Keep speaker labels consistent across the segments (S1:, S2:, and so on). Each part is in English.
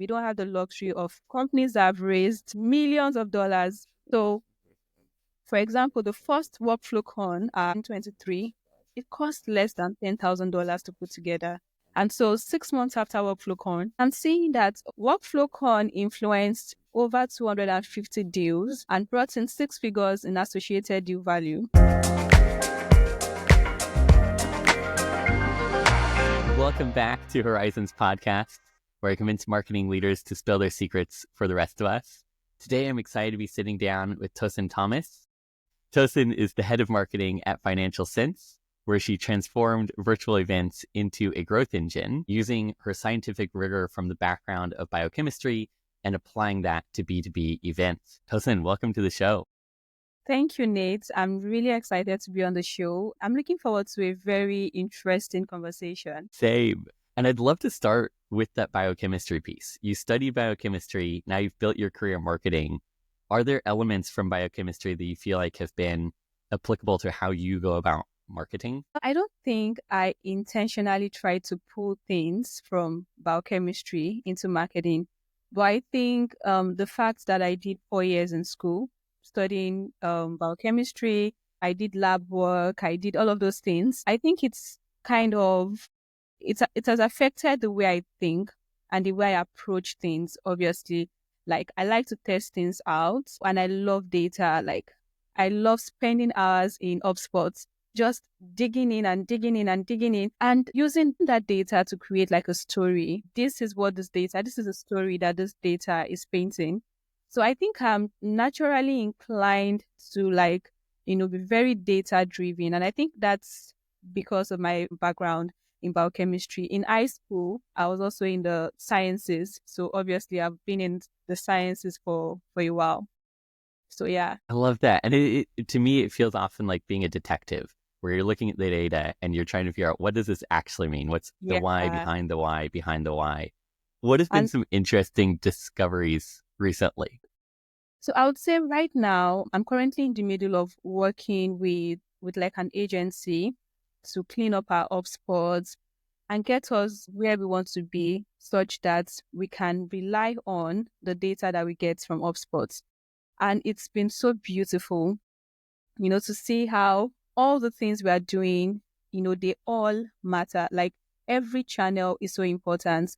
S1: We don't have the luxury of companies that have raised millions of dollars. So, for example, the first workflow con in 23, it cost less than $10,000 to put together. And so 6 months after WorkflowCon, I'm seeing that WorkflowCon influenced over 250 deals and brought in 6 figures in associated deal value.
S2: Welcome back to Horizons Podcast, where I convince marketing leaders to spill their secrets for the rest of us. Today, I'm excited to be sitting down with Tosin Thomas. Tosin is the head of marketing at Financial Sense, where she transformed virtual events into a growth engine using her scientific rigor from the background of biochemistry and applying that to B2B events. Tosin, welcome to the show.
S1: Thank you, Nate. I'm really excited to be on the show. I'm looking forward to a very interesting conversation.
S2: Same. And I'd love to start with that biochemistry piece. You studied biochemistry, now you've built your career in marketing. Are there elements from biochemistry that you feel like have been applicable to how you go about marketing?
S1: I don't think I intentionally try to pull things from biochemistry into marketing, but I think the fact that I did 4 years in school studying biochemistry, I did lab work, I did all of those things. I think it's kind of, it has affected the way I think and the way I approach things, obviously. Like, I like to test things out and I love data. Like, I love spending hours in HubSpot just digging in and digging in and digging in and using that data to create like a story. This is a story that this data is painting. So I think I'm naturally inclined to be very data driven. And I think that's because of my background in biochemistry. In high school, I was also in the sciences. So obviously I've been in the sciences for a while. So yeah.
S2: I love that. And to me, it feels often like being a detective, where you're looking at the data and you're trying to figure out, what does this actually mean? What's the why behind the why behind the why? What has been some interesting discoveries recently?
S1: So I would say right now, I'm currently in the middle of working with like an agency to clean up our HubSpots and get us where we want to be, such that we can rely on the data that we get from HubSpots. And it's been so beautiful, to see how all the things we are doing, they all matter. Like, every channel is so important.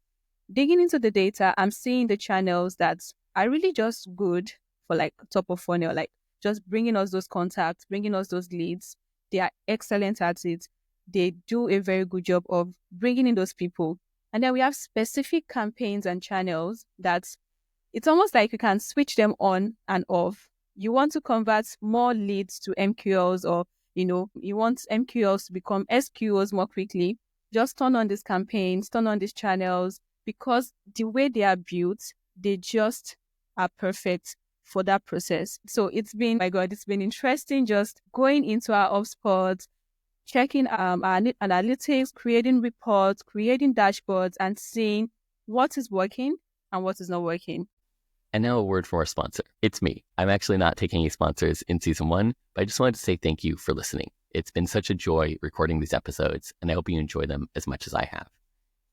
S1: Digging into the data, I'm seeing the channels that are really just good for like top of funnel, like just bringing us those contacts, bringing us those leads. They are excellent at it. They do a very good job of bringing in those people. And then we have specific campaigns and channels that it's almost like you can switch them on and off. You want to convert more leads to MQLs, or, you want MQLs to become SQLs more quickly. Just turn on these campaigns, turn on these channels, because the way they are built, they just are perfect for that process. So it's been interesting just going into our HubSpot, checking our analytics, creating reports, creating dashboards, and seeing what is working and what is not working.
S2: And now a word from our sponsor. It's me. I'm actually not taking any sponsors in season 1, but I just wanted to say thank you for listening. It's been such a joy recording these episodes, and I hope you enjoy them as much as I have.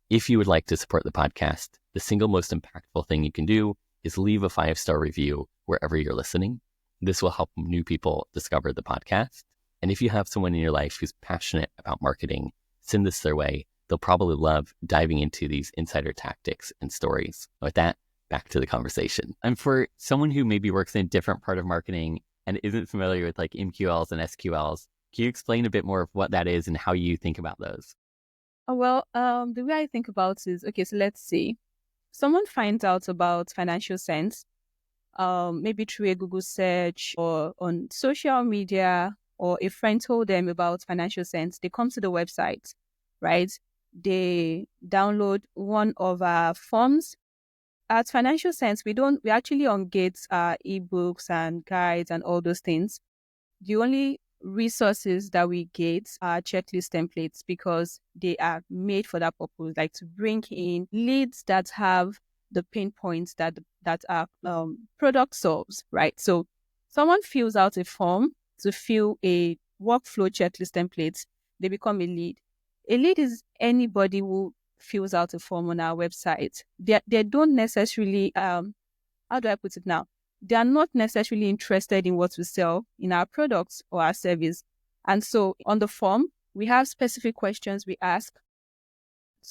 S2: If you would like to support the podcast, the single most impactful thing you can do is leave a 5-star review wherever you're listening. This will help new people discover the podcast. And if you have someone in your life who's passionate about marketing, send this their way. They'll probably love diving into these insider tactics and stories. With that, back to the conversation. And for someone who maybe works in a different part of marketing and isn't familiar with like MQLs and SQLs, can you explain a bit more of what that is and how you think about those?
S1: Well, the way I think about it is, okay, so let's see. Someone finds out about Financial Sense, maybe through a Google search or on social media, or a friend told them about Financial Sense. They come to the website, right? They download one of our forms. At Financial Sense, we actually ungate our ebooks and guides and all those things. The only resources that we get are checklist templates, because they are made for that purpose, like to bring in leads that have the pain points that our product solves, right? So someone fills out a form to fill a workflow checklist template, they become a lead. A lead is anybody who fills out a form on our website, they don't necessarily, how do I put it now? They are not necessarily interested in what we sell in our products or our service. And so on the form, we have specific questions we ask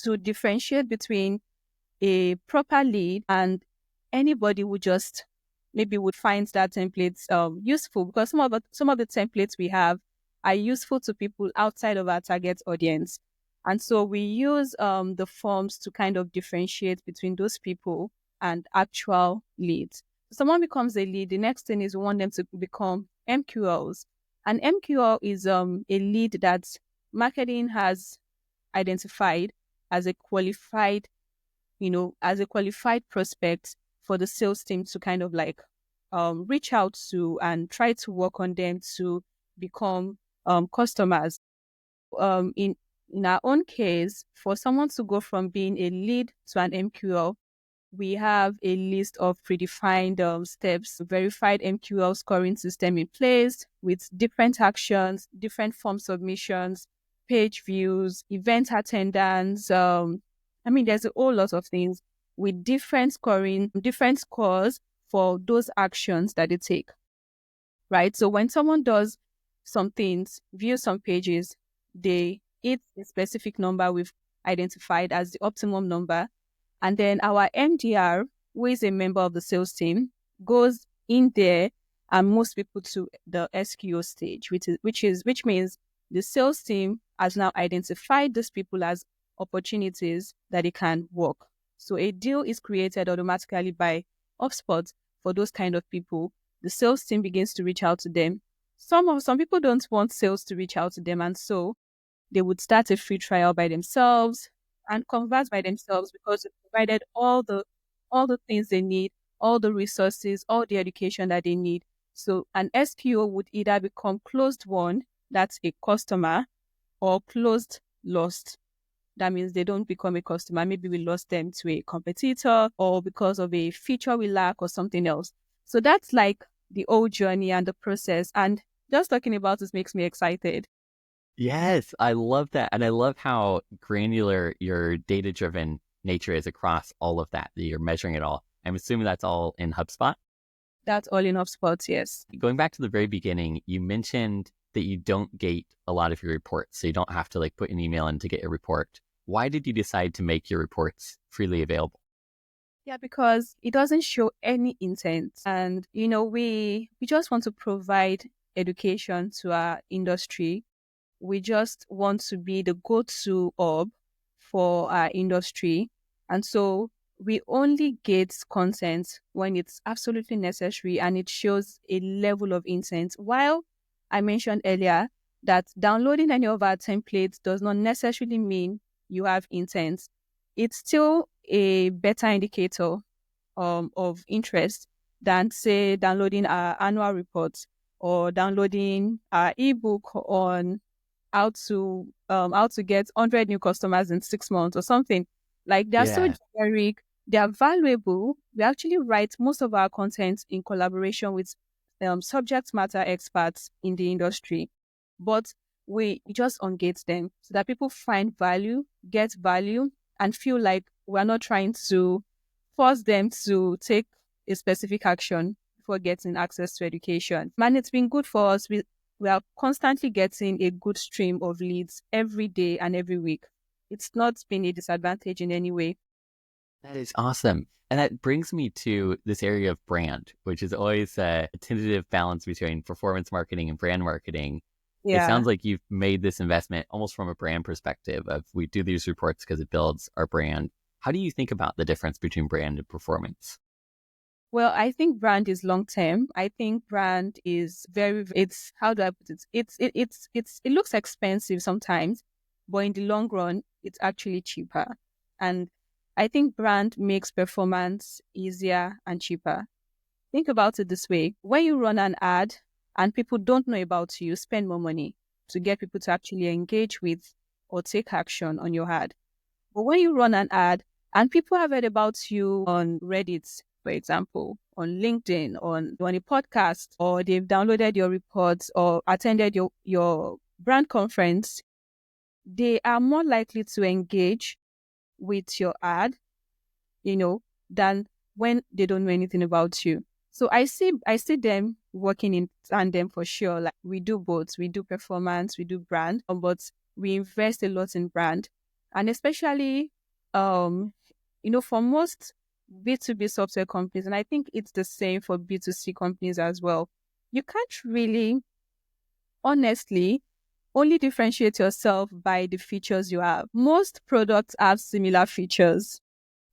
S1: to differentiate between a proper lead and anybody who just maybe would find that templates useful, because some of the templates we have are useful to people outside of our target audience. And so we use the forms to kind of differentiate between those people and actual leads. Someone becomes a lead, the next thing is we want them to become MQLs. An MQL is a lead that marketing has identified as a qualified, as a qualified prospect for the sales team to kind of like reach out to and try to work on them to become customers. In our own case, for someone to go from being a lead to an MQL, we have a list of predefined steps, verified MQL scoring system in place with different actions, different form submissions, page views, event attendance. There's a whole lot of things with different scoring, different scores for those actions that they take, right? So when someone does some things, views some pages, they hit a specific number we've identified as the optimum number. And then our MDR, who is a member of the sales team, goes in there and moves people to the SQO stage, which means the sales team has now identified these people as opportunities that they can work. So a deal is created automatically by HubSpot for those kind of people. The sales team begins to reach out to them. Some people don't want sales to reach out to them, and so they would start a free trial by themselves and convert by themselves because we provided all the things they need, all the resources, all the education that they need. So an SQO would either become closed won, that's a customer, or closed lost. That means they don't become a customer. Maybe we lost them to a competitor or because of a feature we lack or something else. So that's like the whole journey and the process. And just talking about this makes me excited.
S2: Yes, I love that. And I love how granular your data-driven nature is across all of that you're measuring it all. I'm assuming that's all in HubSpot?
S1: That's all in HubSpot, yes.
S2: Going back to the very beginning, you mentioned that you don't gate a lot of your reports, so you don't have to like put an email in to get a report. Why did you decide to make your reports freely available?
S1: Yeah, because it doesn't show any intent. And, we just want to provide education to our industry. We just want to be the go-to hub for our industry. And so we only gate content when it's absolutely necessary and it shows a level of intent. While I mentioned earlier that downloading any of our templates does not necessarily mean you have intent, it's still a better indicator of interest than, say, downloading our annual reports or downloading our ebook on how to get 100 new customers in 6 months or something. Like, they're so generic, they are valuable. We actually write most of our content in collaboration with subject matter experts in the industry, but we just ungate them so that people find value, get value, and feel like we're not trying to force them to take a specific action before getting access to education. Man, it's been good for us. We are constantly getting a good stream of leads every day and every week. It's not been a disadvantage in any way.
S2: That is awesome. And that brings me to this area of brand, which is always a tentative balance between performance marketing and brand marketing.
S1: Yeah.
S2: It sounds like you've made this investment almost from a brand perspective of we do these reports because it builds our brand. How do you think about the difference between brand and performance?
S1: Well, I think brand is long term. I think brand is it's, how do I put it? It looks expensive sometimes, but in the long run, it's actually cheaper. And I think brand makes performance easier and cheaper. Think about it this way. When you run an ad and people don't know about you, spend more money to get people to actually engage with or take action on your ad. But when you run an ad and people have heard about you on Reddit, for example, on LinkedIn, on a podcast, or they've downloaded your reports or attended your brand conference, they are more likely to engage with your ad, than when they don't know anything about you. So I see them working in tandem for sure. Like we do both. We do performance, we do brand, but we invest a lot in brand. And especially for most B2B software companies, and I think it's the same for B2C companies as well. You can't really honestly only differentiate yourself by the features you have. Most products have similar features.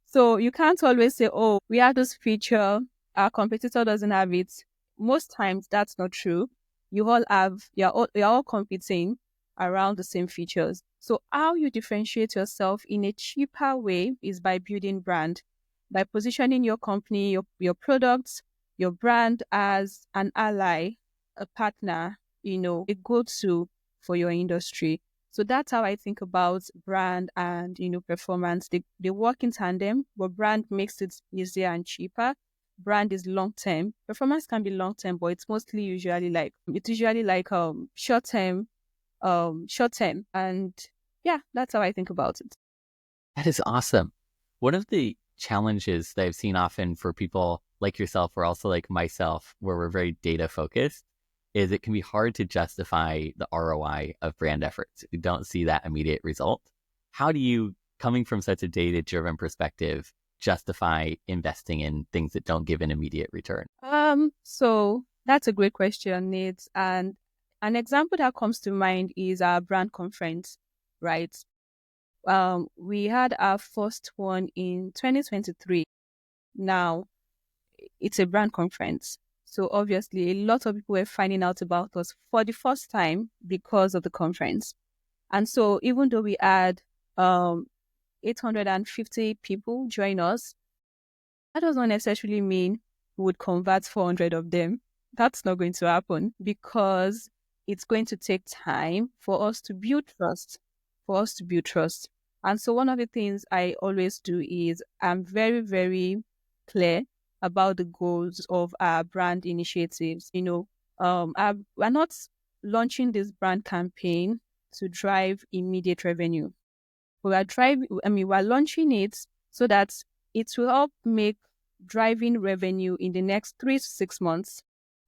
S1: So you can't always say, oh, we have this feature, our competitor doesn't have it. Most times that's not true. You're all competing around the same features. So how you differentiate yourself in a cheaper way is by building brand, by positioning your company, your products, your brand as an ally, a partner, a go-to for your industry. So that's how I think about brand and, performance. They work in tandem, but brand makes it easier and cheaper. Brand is long term. Performance can be long term, but it's usually like short term. And yeah, that's how I think about it.
S2: That is awesome. One of the challenges that I've seen often for people like yourself, or also like myself, where we're very data focused, is it can be hard to justify the ROI of brand efforts if you don't see that immediate result. How do you, coming from such a data-driven perspective, justify investing in things that don't give an immediate return?
S1: So that's a great question, Nate. And an example that comes to mind is our brand conference, right? We had our first one in 2023. Now, it's a brand conference. So obviously, a lot of people were finding out about us for the first time because of the conference. And so even though we had 850 people join us, that does not necessarily mean we would convert 400 of them. That's not going to happen because it's going to take time for us to build trust, And so one of the things I always do is I'm very, very clear about the goals of our brand initiatives. We're not launching this brand campaign to drive immediate revenue. We're launching it so that it will help make driving revenue in the next 3 to 6 months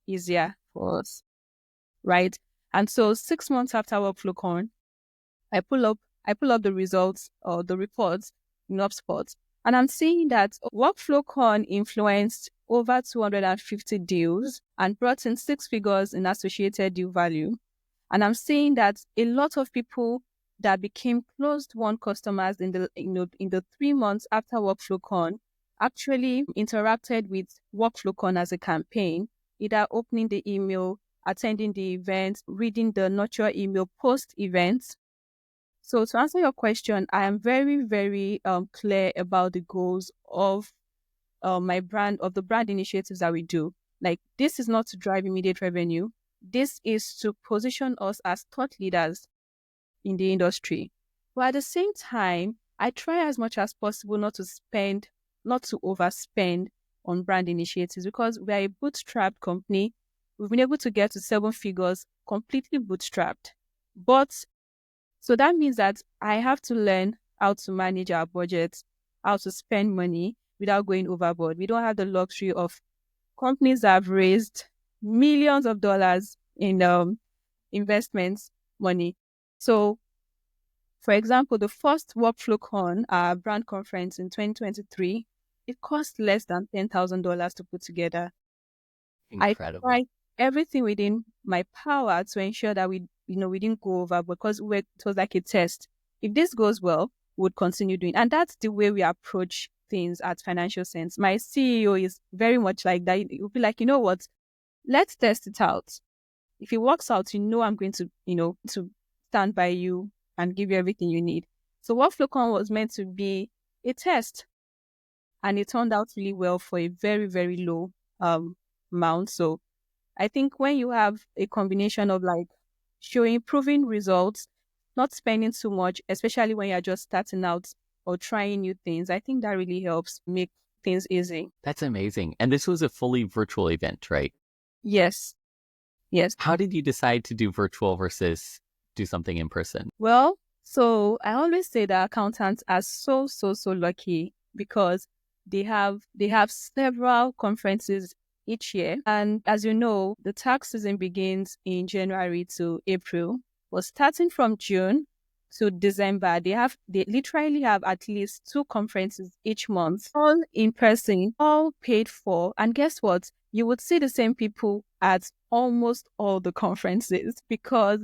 S1: easier for us, right? And so 6 months after WorkflowCon, I pull up the results or the reports in HubSpot, and I'm seeing that WorkflowCon influenced over 250 deals and brought in 6 figures in associated deal value. And I'm seeing that a lot of people that became closed-won customers in the 3 months after WorkflowCon actually interacted with WorkflowCon as a campaign, either opening the email, attending the event, reading the nurture email post-event. So to answer your question, I am very, very clear about the goals of the brand initiatives that we do. Like, this is not to drive immediate revenue. This is to position us as thought leaders in the industry. But at the same time, I try as much as possible not to overspend on brand initiatives because we are a bootstrapped company. We've been able to get to 7 figures completely bootstrapped. So that means that I have to learn how to manage our budget, how to spend money without going overboard. We don't have the luxury of companies that have raised millions of dollars in investments money. So, for example, the first WorkflowCon, our brand conference in 2023, it cost less than $10,000 to put together.
S2: Incredible.
S1: I tried everything within my power to ensure that we didn't go over because it was like a test. If this goes well, we would continue doing. And that's the way we approach things at Financial Sense. My CEO is very much like that. He'll be like, you know what? Let's test it out. If it works out, I'm going to, to stand by you and give you everything you need. So WorkflowCon was meant to be a test. And it turned out really well for a very, very low amount. So I think when you have a combination of like showing proven results, not spending too much, especially when you're just starting out or trying new things, I think that really helps make things easy.
S2: That's amazing. And this was a fully virtual event, right?
S1: Yes. Yes.
S2: How did you decide to do virtual versus do something in person?
S1: Well, So I always say that accountants are so lucky because they have several conferences each year. And as you know, the tax season begins in January to April. But starting from June to December, they literally have at least two conferences each month, all in person, all paid for. And guess what? You would see the same people at almost all the conferences because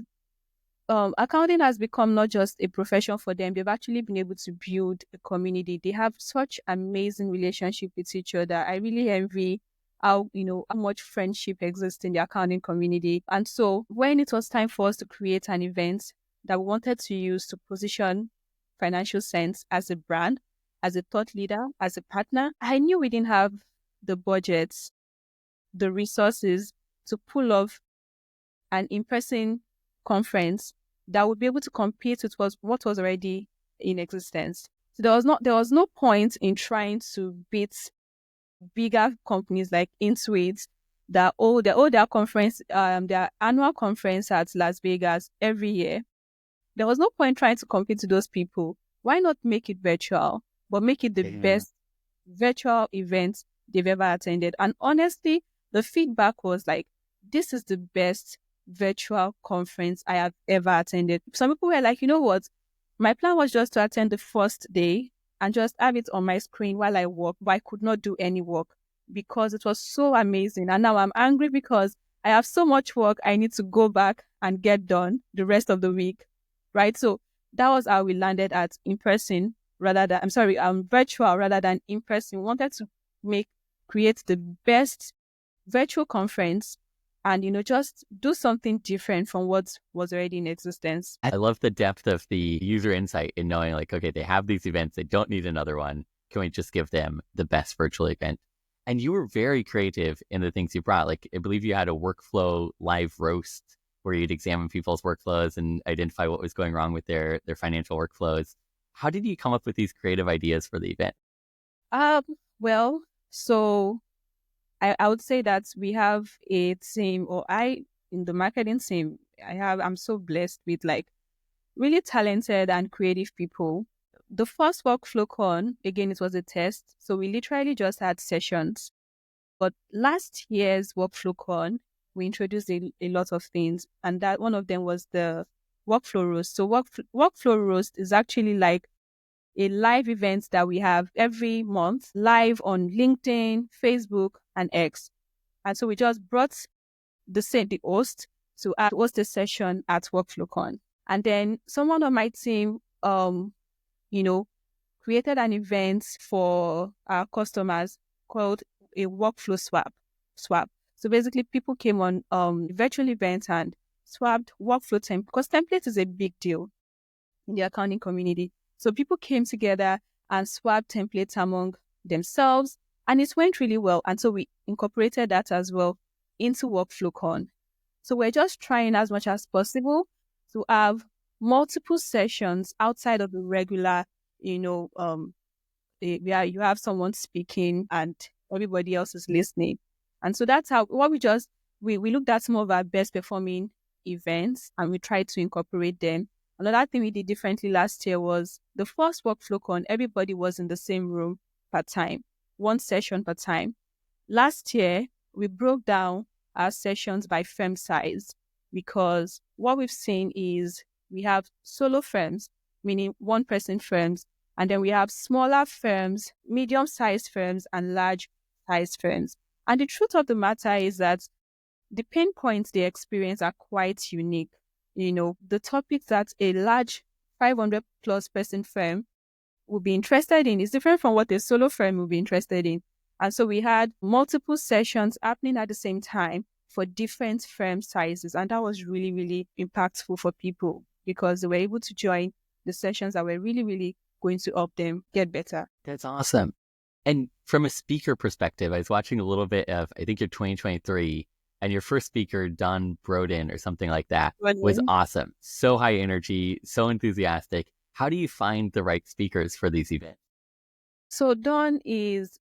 S1: accounting has become not just a profession for them. They've actually been able to build a community. They have such amazing relationship with each other. I really envy how much friendship exists in the accounting community. And so when it was time for us to create an event that we wanted to use to position Financial Sense as a brand, as a thought leader, as a partner, I knew we didn't have the budgets, the resources to pull off an in-person conference that would be able to compete with what was already in existence. So there was no point in trying to beat bigger companies like Intuit that their conference, their annual conference at Las Vegas every year. There was no point trying to compete with those people. Why not make it virtual, but make it the best virtual event they've ever attended? And honestly, the feedback was like, this is the best virtual conference I have ever attended. Some people were like, you know what? My plan was just to attend the first day and just have it on my screen while I work, but I could not do any work because it was so amazing. And now I'm angry because I have so much work I need to go back and get done the rest of the week. Right. So that was how we landed at in person virtual rather than in person. We wanted to create the best virtual conference and, just do something different from what was already in existence.
S2: I love the depth of the user insight in knowing like, okay, they have these events, they don't need another one. Can we just give them the best virtual event? And you were very creative in the things you brought. Like, I believe you had a workflow live roast where you'd examine people's workflows and identify what was going wrong with their financial workflows. How did you come up with these creative ideas for the event?
S1: Well, so I would say that we have a team, in the marketing team, I'm so blessed with like really talented and creative people. The first workflow con, again, it was a test. So we literally just had sessions. But last year's workflow con, we introduced a lot of things. And that one of them was the workflow roast. So workflow roast is actually like a live event that we have every month, live on LinkedIn, Facebook, and X. And so we just brought the host to host a session at WorkflowCon. And then someone on my team, created an event for our customers called a workflow swap. So basically people came on virtual event and swapped workflow template because template is a big deal in the accounting community. So people came together and swapped templates among themselves and it went really well. And so we incorporated that as well into WorkflowCon. So we're just trying as much as possible to have multiple sessions outside of the regular, where you have someone speaking and everybody else is listening. And so that's how we looked at some of our best performing events and we tried to incorporate them. Another thing we did differently last year was the first WorkflowCon, everybody was in the same room per time, one session per time. Last year, we broke down our sessions by firm size because what we've seen is we have solo firms, meaning one-person firms, and then we have smaller firms, medium-sized firms, and large-sized firms. And the truth of the matter is that the pain points they experience are quite unique. The topics that a large 500 plus person firm will be interested in is different from what a solo firm will be interested in. And so we had multiple sessions happening at the same time for different firm sizes. And that was really, really impactful for people because they were able to join the sessions that were really, really going to help them get better.
S2: That's awesome. And from a speaker perspective, I was watching a little bit of, I think your 2023, and your first speaker, Don Broden or something like that, was awesome. So high energy, so enthusiastic. How do you find the right speakers for these events?
S1: So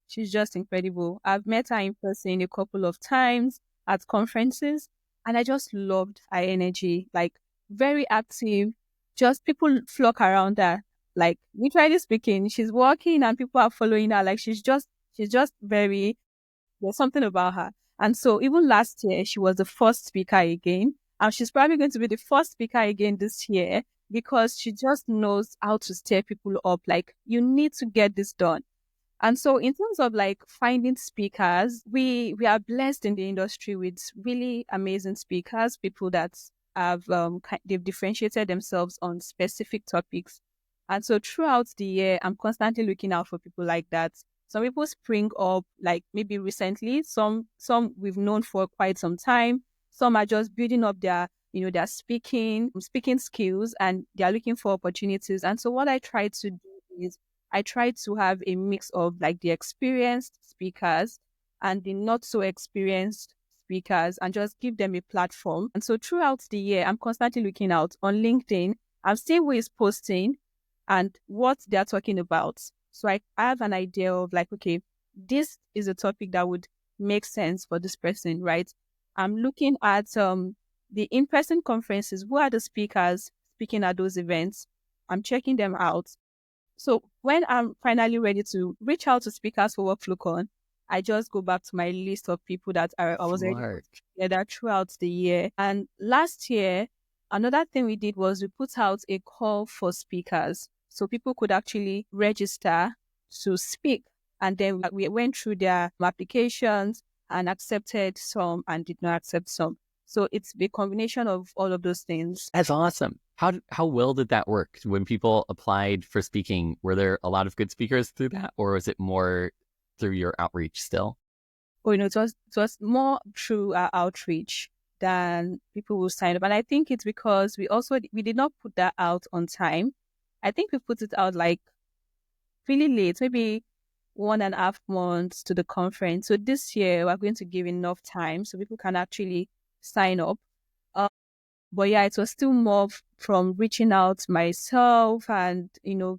S1: she's just incredible. I've met her in person a couple of times at conferences, and I just loved her energy, like very active, just people flock around her. Like literally speaking, she's walking and people are following her. Like she's just very, there's something about her. And so even last year, she was the first speaker again. And she's probably going to be the first speaker again this year because she just knows how to stir people up. Like, you need to get this done. And so in terms of like finding speakers, we are blessed in the industry with really amazing speakers, people that have they've differentiated themselves on specific topics. And so throughout the year, I'm constantly looking out for people like that. Some people spring up like maybe recently, some we've known for quite some time. Some are just building up their their speaking skills, and they are looking for opportunities. And so what I try to do is I try to have a mix of like the experienced speakers and the not so experienced speakers and just give them a platform. And so throughout the year, I'm constantly looking out on LinkedIn. I'm seeing who is posting and what they're talking about. So I have an idea of like, okay, this is a topic that would make sense for this person, right? I'm looking at the in-person conferences. Who are the speakers speaking at those events? I'm checking them out. So when I'm finally ready to reach out to speakers for WorkflowCon, I just go back to my list of people that I was already put together throughout the year. And last year, another thing we did was we put out a call for speakers. So people could actually register to speak. And then we went through their applications and accepted some and did not accept some. So it's the combination of all of those things.
S2: That's awesome. How well did that work? When people applied for speaking, were there a lot of good speakers through that, or was it more through your outreach still?
S1: Oh, it was more through our outreach than people who signed up. And I think it's because we did not put that out on time. I think we put it out like really late, maybe 1.5 months to the conference. So this year we're going to give enough time so people can actually sign up. But yeah, it was still more from reaching out myself and,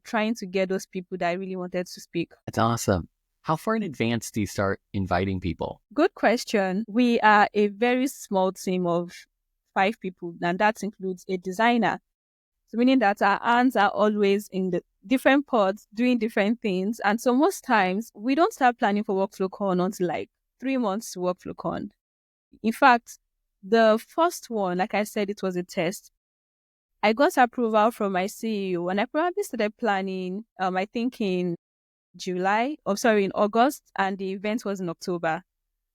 S1: trying to get those people that I really wanted to speak.
S2: That's awesome. How far in advance do you start inviting people?
S1: Good question. We are a very small team of 5 people, and that includes a designer. So meaning that our hands are always in the different pods doing different things. And so most times we don't start planning for WorkflowCon until like 3 months to WorkflowCon. In fact, the first one, like I said, it was a test. I got approval from my CEO and I probably started planning, I think in August, and the event was in October.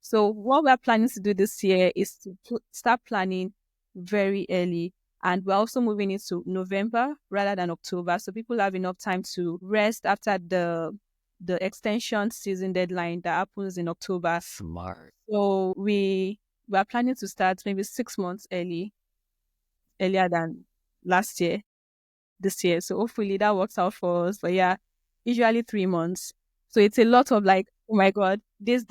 S1: So what we're planning to do this year is to start planning very early. And we're also moving into November rather than October. So people have enough time to rest after the extension season deadline that happens in October.
S2: Smart.
S1: So we are planning to start maybe 6 months earlier than last year, this year. So hopefully that works out for us. But yeah, usually 3 months. So it's a lot of like, oh my God, this.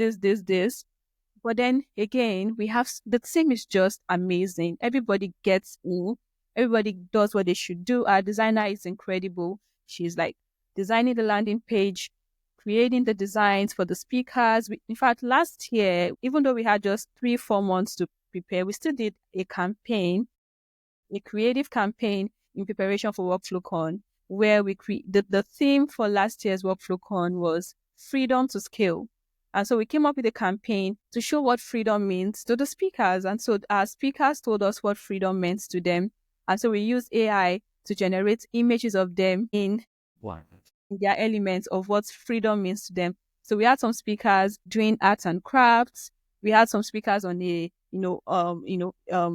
S1: But then again, we have the team is just amazing. Everybody gets in. Everybody does what they should do. Our designer is incredible. She's like designing the landing page, creating the designs for the speakers. In fact, last year, even though we had just 3-4 months to prepare, we still did a creative campaign in preparation for WorkflowCon, where we the theme for last year's WorkflowCon was freedom to scale. And so we came up with a campaign to show what freedom means to the speakers. And so our speakers told us what freedom meant to them. And so we used AI to generate images of them in their elements of what freedom means to them. So we had some speakers doing arts and crafts. We had some speakers on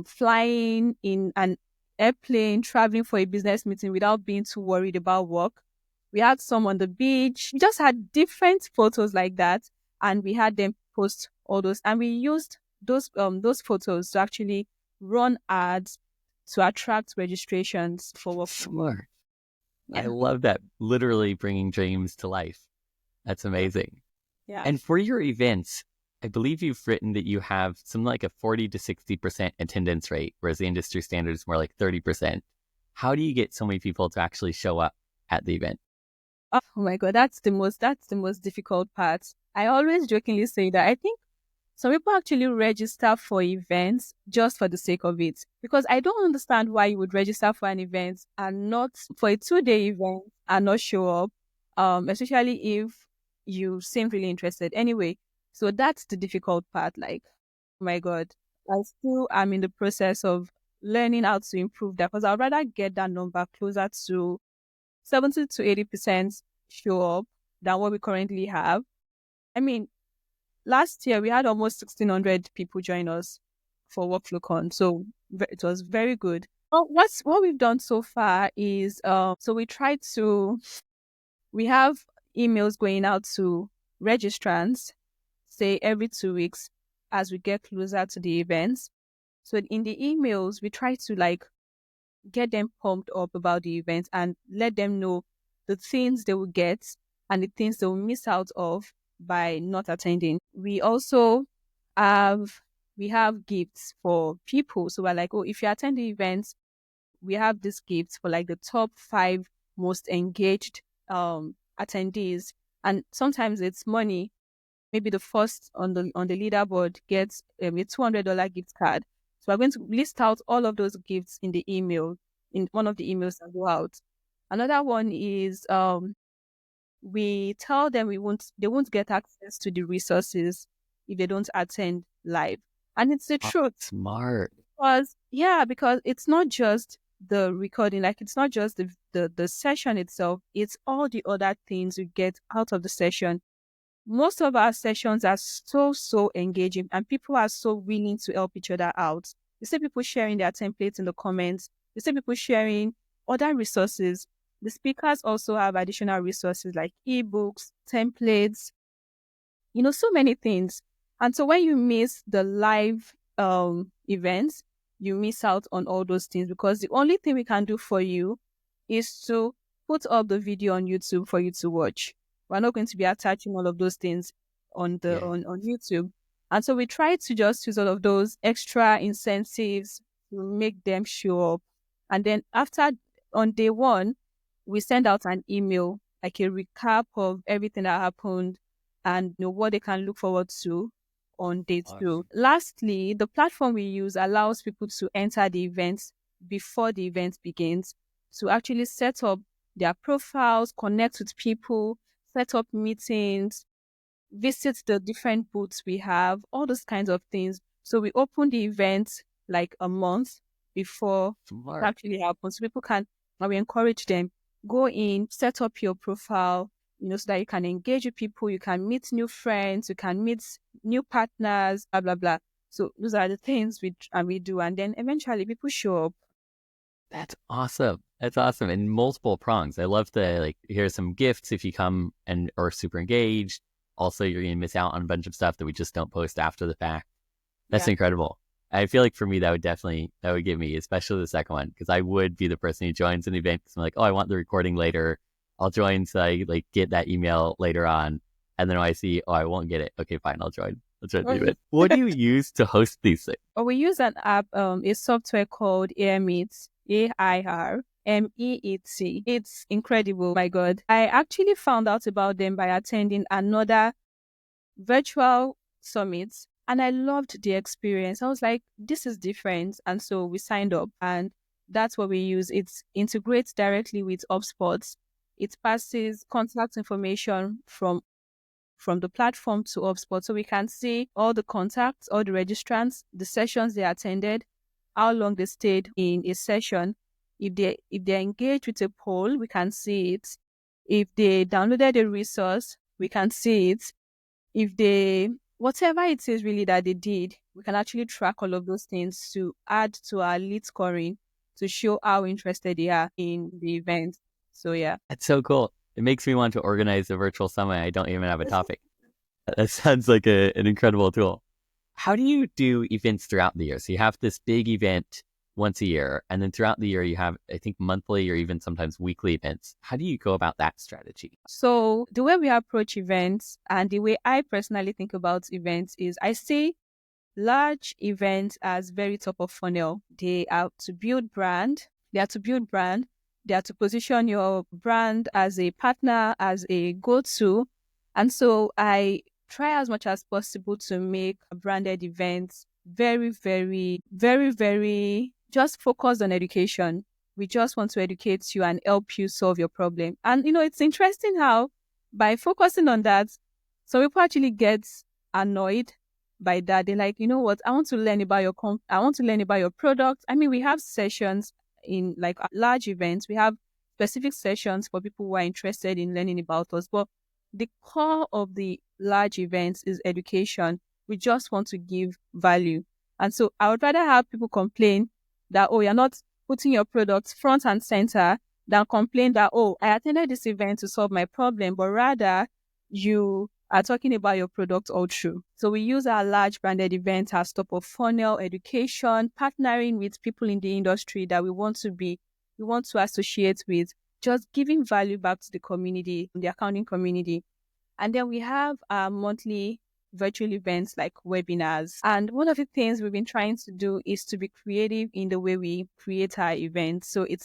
S1: flying in an airplane, traveling for a business meeting without being too worried about work. We had some on the beach. We just had different photos like that. And we had them post all those, and we used those photos to actually run ads to attract registrations for work.
S2: Smart. Yeah. I love that. Literally bringing dreams to life. That's amazing.
S1: Yeah.
S2: And for your events, I believe you've written that you have something like a 40 to 60% attendance rate, whereas the industry standard is more like 30%. How do you get so many people to actually show up at the event?
S1: Oh my God, that's the most difficult part. I always jokingly say that I think Some people actually register for events just for the sake of it. Because I don't understand why you would register for an event and not for a 2-day event and not show up, especially if you seem really interested. Anyway, so that's the difficult part. Like, oh my God, I still am in the process of learning how to improve that because I'd rather get that number closer to 70 to 80% show up than what we currently have. I mean, last year we had almost 1,600 people join us for WorkflowCon, so it was very good. Well, what we've done so far is so we have emails going out to registrants, say every 2 weeks as we get closer to the events. So in the emails, we try to like get them pumped up about the event and let them know the things they will get and the things they will miss out of by not attending. We also have we have gifts for people. So we're like, oh, if you attend the events, we have these gifts for like the top 5 most engaged attendees. And sometimes it's money. Maybe the first on the leaderboard gets a $200 gift card. So we're going to list out all of those gifts in the email, in one of the emails that go out. Another one is we tell them they won't get access to the resources if they don't attend live. And it's the truth.
S2: Smart.
S1: Because it's not just the recording, like it's not just the session itself, it's all the other things you get out of the session. Most of our sessions are so engaging and people are so willing to help each other out. You see people sharing their templates in the comments. You see people sharing other resources. The speakers also have additional resources like ebooks, templates, so many things. And so when you miss the live events, you miss out on all those things because the only thing we can do for you is to put up the video on YouTube for you to watch. We're not going to be attaching all of those things on on YouTube. And so we try to just use all of those extra incentives to make them show up. And then on day 1, we send out an email, like a recap of everything that happened and what they can look forward to on day 2. Lastly, the platform we use allows people to enter the events before the event begins to actually set up their profiles, connect with people, set up meetings, visit the different booths we have, all those kinds of things. So we open the event like a month before it actually happens. So people and we encourage them, go in, set up your profile, so that you can engage with people, you can meet new friends, you can meet new partners, blah, blah, blah. So those are the things we do. And then eventually people show up.
S2: That's awesome. That's awesome. And multiple prongs. I love here's some gifts if you come and are super engaged. Also, you're going to miss out on a bunch of stuff that we just don't post after the fact. That's incredible. I feel like for me, that would give me, especially the second one, because I would be the person who joins an event because I'm like, oh, I want the recording later. I'll join so I get that email later on. And then when I see, oh, I won't get it. Okay, fine, I'll join. The event. What do you use to host these things?
S1: Oh, we use an app, a software called AirMeet, AIRMEET. It's incredible. My God. I actually found out about them by attending another virtual summit and I loved the experience. I was like, this is different. And so we signed up and that's what we use. It integrates directly with HubSpot. It passes contact information from the platform to HubSpot. So we can see all the contacts, all the registrants, the sessions they attended, how long they stayed in a session. If they engaged with a poll, we can see it. If they downloaded a resource, we can see it. If they, whatever it is really that they did, we can actually track all of those things to add to our lead scoring to show how interested they are in the event. So yeah.
S2: That's so cool. It makes me want to organize a virtual summit. I don't even have a topic. That sounds like an incredible tool. How do you do events throughout the year? So you have this big event once a year, and then throughout the year you have, I think, monthly or even sometimes weekly events. How do you go about that strategy?
S1: So the way we approach events and the way I personally think about events is I see large events as very top of funnel. They are to build brand. They are to position your brand as a partner, as a go-to. And so I try as much as possible to make branded events very, very, very, very just focused on education. We just want to educate you and help you solve your problem. And, it's interesting how by focusing on that, some people actually get annoyed by that. They're like, you know what? I want to learn about your I want to learn about your product. I mean, we have sessions in like large events. We have specific sessions for people who are interested in learning about us. But the core of the large events is education. We just want to give value. And so I would rather have people complain that, oh, you're not putting your products front and center, than complain that, oh, I attended this event to solve my problem, but rather you are talking about your product all through. So we use our large branded events as top of funnel education, partnering with people in the industry that we want to associate with, just giving value back to the community, the accounting community. And then we have our monthly virtual events like webinars. And one of the things we've been trying to do is to be creative in the way we create our events. So it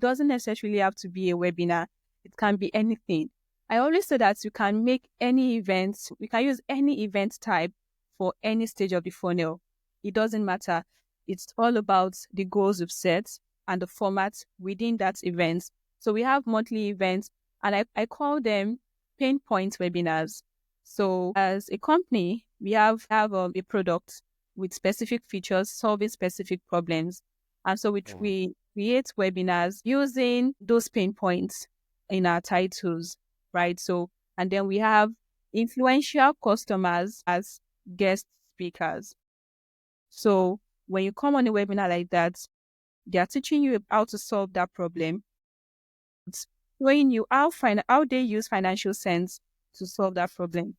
S1: doesn't necessarily have to be a webinar. It can be anything. I always say that you can make any event, we can use any event type for any stage of the funnel. It doesn't matter. It's all about the goals we've set and the format within that event. So we have monthly events, and I call them Pinpoint webinars. So as a company, we have a product with specific features solving specific problems. And so we create webinars using those pain points in our titles, right? So, and then we have influential customers as guest speakers. So when you come on a webinar like that, they are teaching you how to solve that problem. It's showing you how they use financial sense to solve that problem.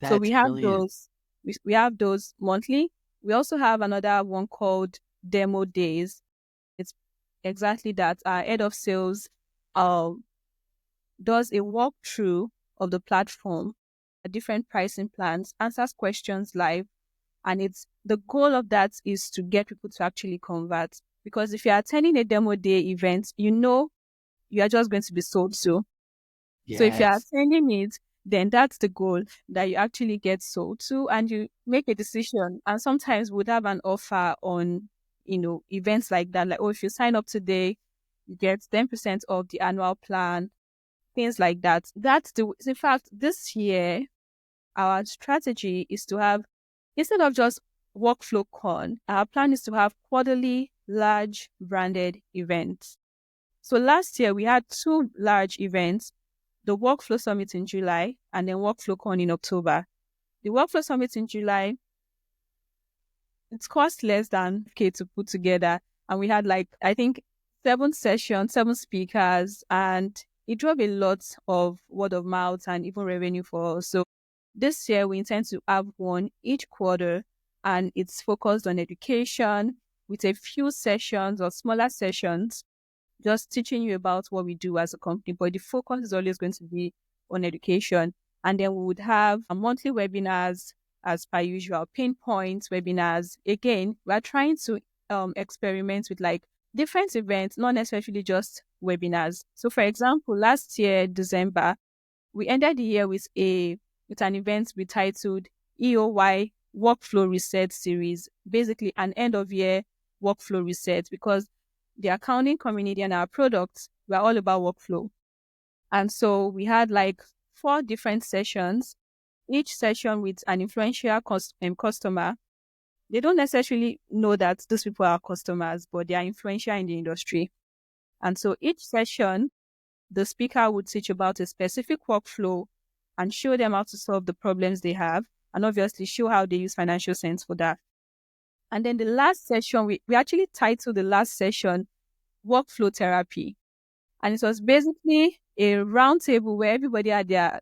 S1: So we have those. We have those monthly. We also have another one called demo days. It's exactly that. Our head of sales does a walkthrough of the platform, different pricing plans, answers questions live, and the goal of that is to get people to actually convert. Because if you're attending a demo day event, you are just going to be sold to. Yes. So if you're attending it, then that's the goal, that you actually get sold to and you make a decision. And sometimes we'd have an offer on, events like that. Like, oh, if you sign up today, you get 10% off the annual plan, things like that. In fact, this year, our strategy is to have, instead of just workflow con, our plan is to have quarterly large branded events. So last year we had 2 large events, the Workflow Summit in July and then Workflow Con in October. The Workflow Summit in July, it cost less than K to put together. And we had 7 sessions, 7 speakers, and it drove a lot of word of mouth and even revenue for us. So this year we intend to have one each quarter, and it's focused on education with a few sessions or smaller sessions, just teaching you about what we do as a company. But the focus is always going to be on education. And then we would have a monthly webinars as per usual, Pinpoint webinars. Again, we're trying to experiment with different events, not necessarily just webinars. So for example, last year, December, we ended the year with an event we titled EOY Workflow Reset Series, basically an end of year workflow reset, because the accounting community and our products were all about workflow. And so we had 4 different sessions, each session with an influential customer. They don't necessarily know that those people are customers, but they are influential in the industry. And so each session, the speaker would teach about a specific workflow and show them how to solve the problems they have, and obviously show how they use financial sense for that. And then the last session, we actually titled the last session Workflow Therapy. And it was basically a round table where everybody had their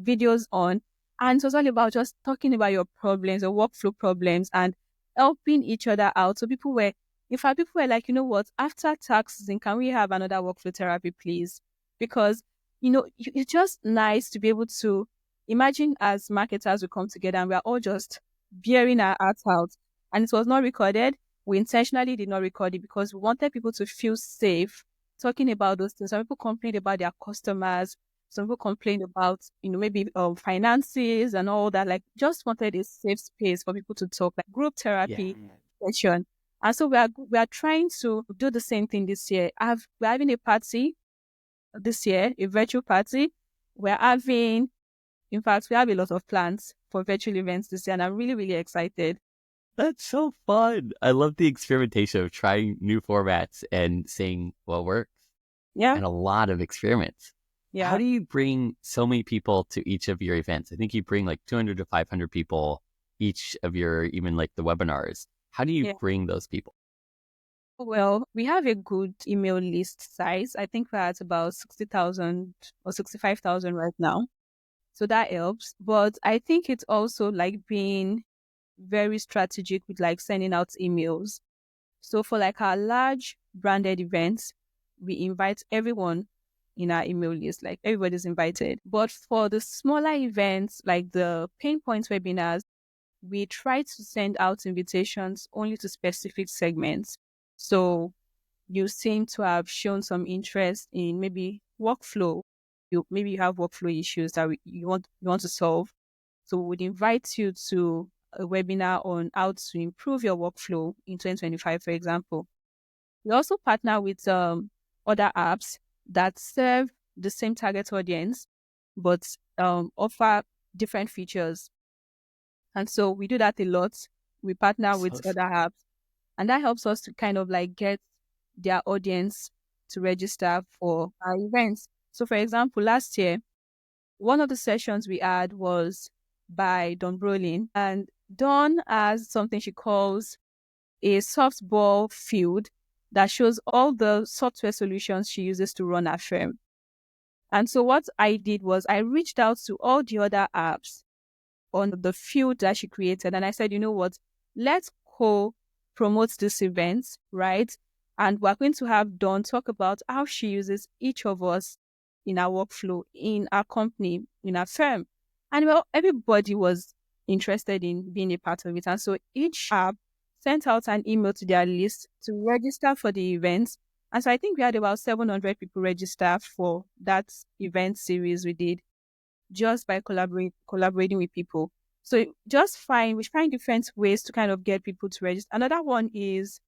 S1: videos on. And it was all about just talking about your problems or workflow problems and helping each other out. So people were like, you know what, after tax season, can we have another workflow therapy, please? Because, it's just nice to be able to imagine as marketers we come together and we are all just bearing our hearts out. And it was not recorded. We intentionally did not record it because we wanted people to feel safe talking about those things. Some people complained about their customers Some people complain about, maybe finances and all that. Like, just wanted a safe space for people to talk, like group therapy session. And so we are trying to do the same thing this year. We're having a party this year, a virtual party. In fact, we have a lot of plans for virtual events this year, and I'm really, really excited.
S2: That's so fun. I love the experimentation of trying new formats and seeing what works.
S1: Yeah.
S2: And a lot of experiments.
S1: Yeah.
S2: How do you bring so many people to each of your events? I think you bring like 200 to 500 people each of your, even like the webinars. How do you bring those people?
S1: Well, we have a good email list size. I think we're at about 60,000 or 65,000 right now. So that helps. But I think it's also like being very strategic with like sending out emails. So for like our large branded events, we invite everyone in our email list, like everybody's invited. But for the smaller events, like the Pinpoint webinars, we try to send out invitations only to specific segments. So you seem to have shown some interest in maybe workflow. Maybe you have workflow issues that you want to solve. So we would invite you to a webinar on how to improve your workflow in 2025, for example. We also partner with other apps that serve the same target audience, but offer different features. And so we do that a lot. We partner with other apps, and that helps us to kind of like get their audience to register for our events. So, for example, last year, one of the sessions we had was by Dawn Brolin, and Dawn has something she calls a softball field that shows all the software solutions she uses to run her firm. And so what I did was I reached out to all the other apps on the field that she created, and I said, you know what, let's co-promote this event, right? And we're going to have Dawn talk about how she uses each of us in our workflow, in our company, in our firm. And well, everybody was interested in being a part of it. And so each app sent out an email to their list to register for the event. And so I think we had about 700 people register for that event series we did just by collaborating with people. So we find different ways to kind of get people to register. Another one is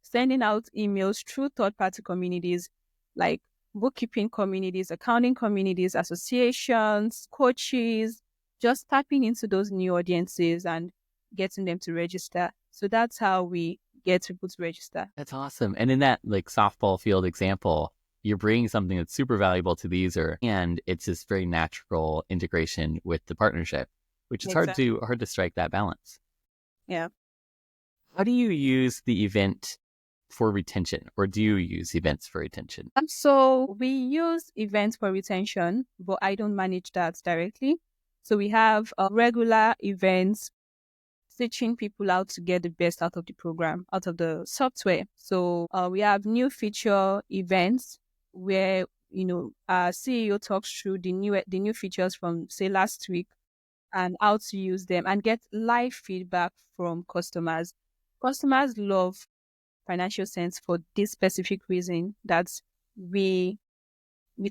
S1: sending out emails through third-party communities like bookkeeping communities, accounting communities, associations, coaches, just tapping into those new audiences and getting them to register. So that's how we get people to register.
S2: That's awesome. And in that like softball field example, you're bringing something that's super valuable to the user, and it's this very natural integration with the partnership, which is hard to strike that balance.
S1: Yeah.
S2: How do you use the event for retention, or do you use events for retention?
S1: So we use events for retention, but I don't manage that directly. So we have regular events teaching people how to get the best out of the program, out of the software. So we have new feature events where our CEO talks through the new features from say last week and how to use them and get live feedback from customers. Customers love Financial Sense for this specific reason, that we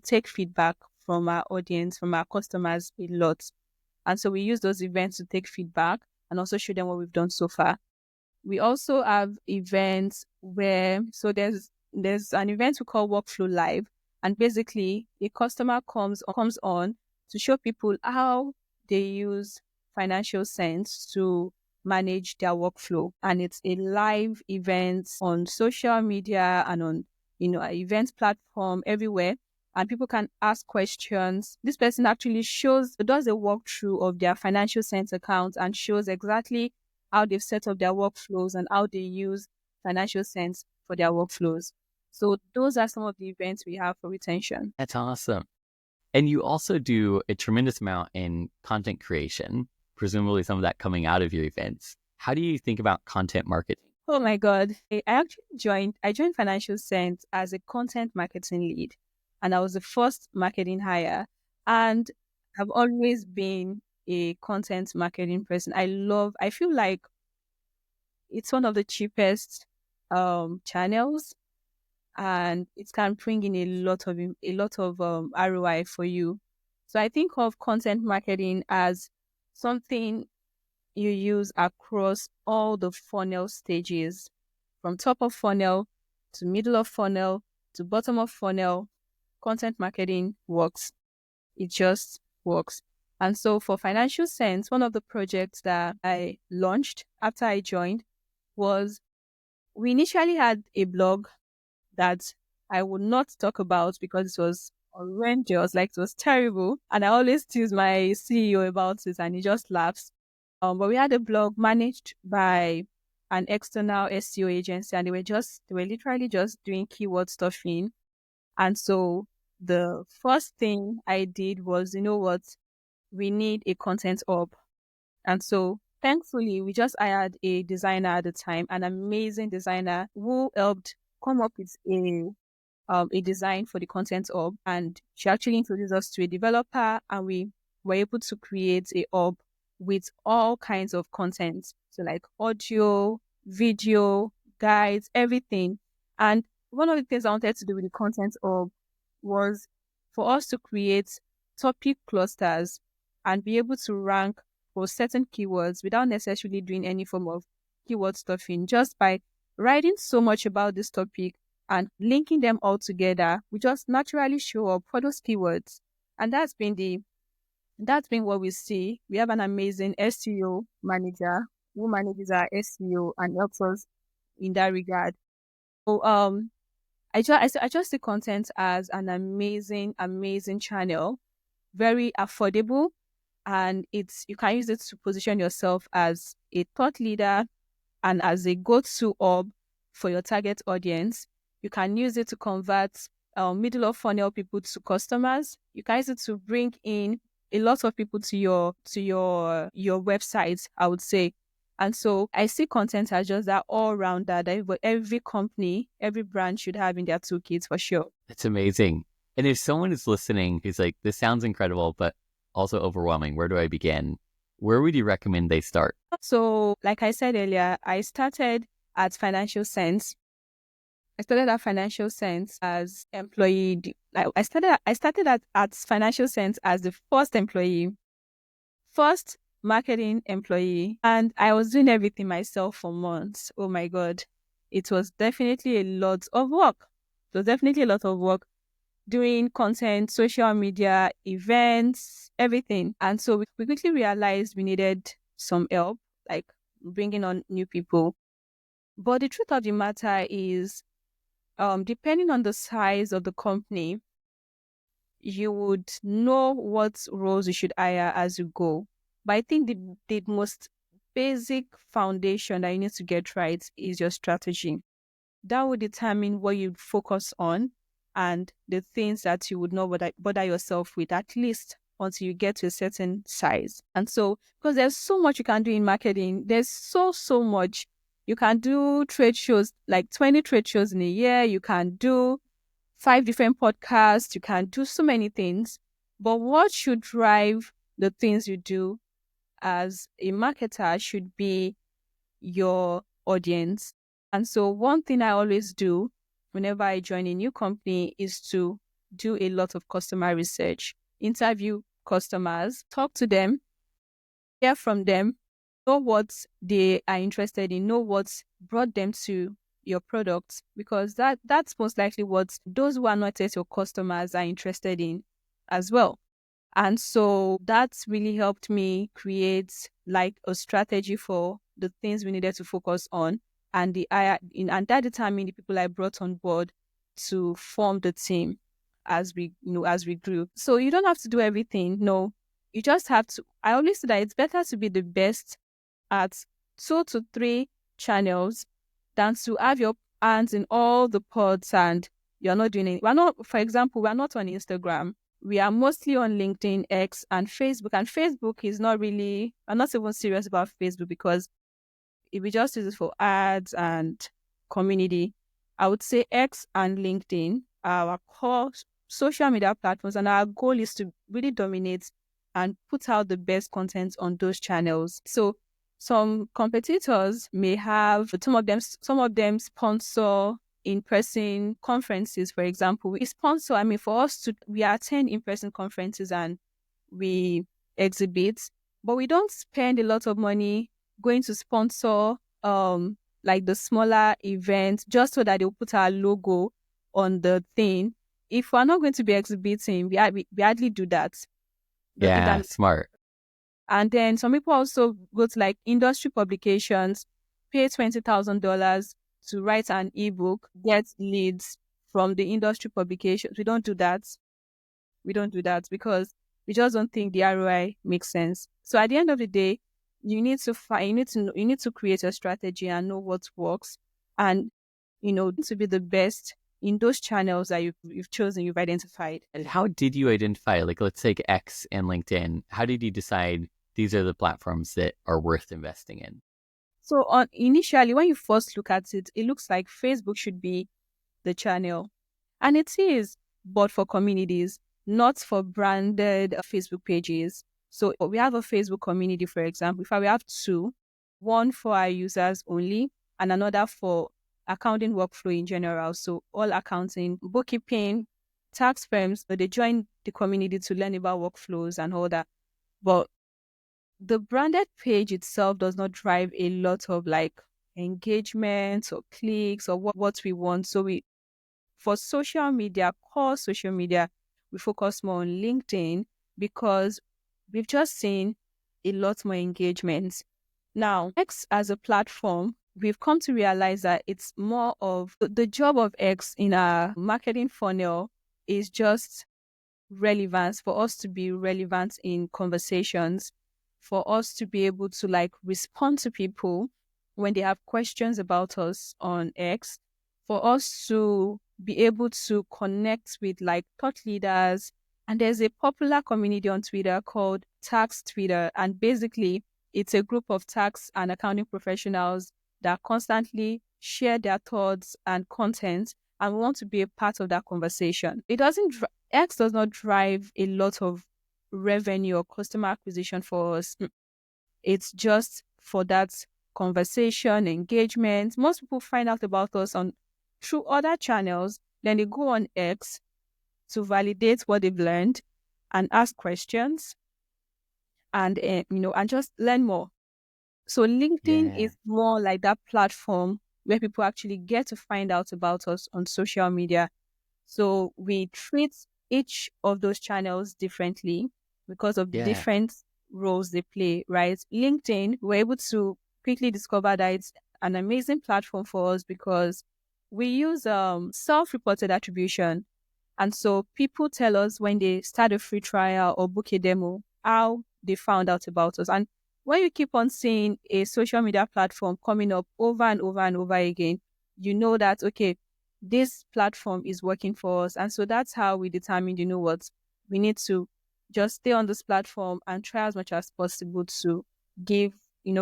S1: take feedback from our audience, from our customers a lot. And so we use those events to take feedback and also show them what we've done so far. We also have events where, so there's an event we call Workflow Live. And basically a customer comes on to show people how they use Financial Sense to manage their workflow. And it's a live event on social media and on, an event platform everywhere. And people can ask questions. This person actually does a walkthrough of their Financial Sense account and shows exactly how they've set up their workflows and how they use Financial Sense for their workflows. So those are some of the events we have for retention.
S2: That's awesome. And you also do a tremendous amount in content creation, presumably some of that coming out of your events. How do you think about content marketing?
S1: Oh my God. I joined Financial Sense as a content marketing lead. And I was the first marketing hire. And I've always been a content marketing person. I feel like it's one of the cheapest channels. and it can bring in a lot of ROI for you. So I think of content marketing as something you use across all the funnel stages, from top of funnel to middle of funnel to bottom of funnel. Content marketing works. It just works. And so for Financial Sense, one of the projects that I launched after I joined was, we initially had a blog that I would not talk about because it was horrendous, like it was terrible. And I always tease my CEO about it and he just laughs. But we had a blog managed by an external SEO agency, and they were literally just doing keyword stuffing. And so the first thing I did was, you know what, we need a content hub. And so thankfully, we just hired a designer at the time, an amazing designer who helped come up with a design for the content hub. And she actually introduced us to a developer, and we were able to create a hub with all kinds of content. So like audio, video, guides, everything. And one of the things I wanted to do with the content hub was for us to create topic clusters and be able to rank for certain keywords without necessarily doing any form of keyword stuffing. Just by writing so much about this topic and linking them all together, we just naturally show up for those keywords. And that's been what we see. We have an amazing SEO manager who manages our SEO and helps us in that regard. So I just see content as an amazing channel, very affordable, and you can use it to position yourself as a thought leader and as a go-to hub for your target audience. You can use it to convert middle of funnel people to customers. You can use it to bring in a lot of people to your website, I would say. And so I see content as just that all-rounder that every company, every brand should have in their toolkits for sure.
S2: That's amazing. And if someone is listening who's like, this sounds incredible, but also overwhelming, where do I begin? Where would you recommend they start?
S1: So, like I said earlier, I started at Financial Sense. I started at Financial Sense as employee. I started at Financial Sense as the first employee, first marketing employee, and I was doing everything myself for months. Oh my God. It was definitely a lot of work. Doing content, social media, events, everything. And so we quickly realized we needed some help, like bringing on new people. But the truth of the matter is, depending on the size of the company, you would know what roles you should hire as you go. But I think the most basic foundation that you need to get right is your strategy. That will determine what you focus on and the things that you would not bother yourself with, at least until you get to a certain size. And so, because there's so much you can do in marketing, there's so much. You can do trade shows, like 20 trade shows in a year. You can do 5 different podcasts. You can do so many things. But what should drive the things you do as a marketer should be your audience. And so one thing I always do whenever I join a new company is to do a lot of customer research, interview customers, talk to them, hear from them, know what they are interested in, know what brought them to your products, because that's most likely what those who are not yet your customers are interested in as well. And so that's really helped me create like a strategy for the things we needed to focus on, and that determined the people I brought on board to form the team as we grew. So you don't have to do everything. No, you just have to. I always say that it's better to be the best at 2 to 3 channels than to have your hands in all the pods and you're not doing it. For example, we're not on Instagram. We are mostly on LinkedIn, X, and Facebook. And Facebook is not really, I'm not even serious about Facebook, because if we just use it for ads and community, I would say X and LinkedIn are our core social media platforms, and our goal is to really dominate and put out the best content on those channels. So some competitors may have, some of them sponsor in-person conferences, for example. We sponsor, we attend in-person conferences and we exhibit, but we don't spend a lot of money going to sponsor like the smaller events just so that they'll put our logo on the thing. If we're not going to be exhibiting, we hardly do that. Don't think
S2: Yeah,
S1: that.
S2: smart.
S1: And then some people also go to like industry publications, pay $20,000 to write an ebook, get leads from the industry publications. We don't do that. We don't do that because we just don't think the ROI makes sense. So at the end of the day, you need to create a strategy and know what works, and to be the best in those channels that you've chosen, you've identified.
S2: And how did you identify, like, let's take X and LinkedIn. How did you decide these are the platforms that are worth investing in?
S1: So initially, when you first look at it, it looks like Facebook should be the channel. And it is, but for communities, not for branded Facebook pages. So we have a Facebook community, for example. If we have two, one for our users only and another for accounting workflow in general. So all accounting, bookkeeping, tax firms, but they join the community to learn about workflows and all that. But the branded page itself does not drive a lot of like engagement or clicks or what we want. So for social media, core social media, we focus more on LinkedIn because we've just seen a lot more engagement. Now, X as a platform, we've come to realize that it's more of the job of X in our marketing funnel is just relevance, for us to be relevant in conversations, for us to be able to like respond to people when they have questions about us on X, for us to be able to connect with like thought leaders. And there's a popular community on Twitter called Tax Twitter. And basically, it's a group of tax and accounting professionals that constantly share their thoughts and content. And we want to be a part of that conversation. X does not drive a lot of revenue or customer acquisition for us. It's just for that conversation, engagement. Most people find out about us through other channels. Then they go on X to validate what they've learned and ask questions and and just learn more. So LinkedIn
S2: Yeah.
S1: is more like that platform where people actually get to find out about us on social media. So we treat each of those channels differently because of the
S2: Yeah.
S1: different roles they play, right? LinkedIn, we're able to quickly discover that it's an amazing platform for us because we use self-reported attribution. And so people tell us when they start a free trial or book a demo, how they found out about us. And when you keep on seeing a social media platform coming up over and over and over again, you know that, okay, this platform is working for us. And so that's how we determined, what, we need to just stay on this platform and try as much as possible to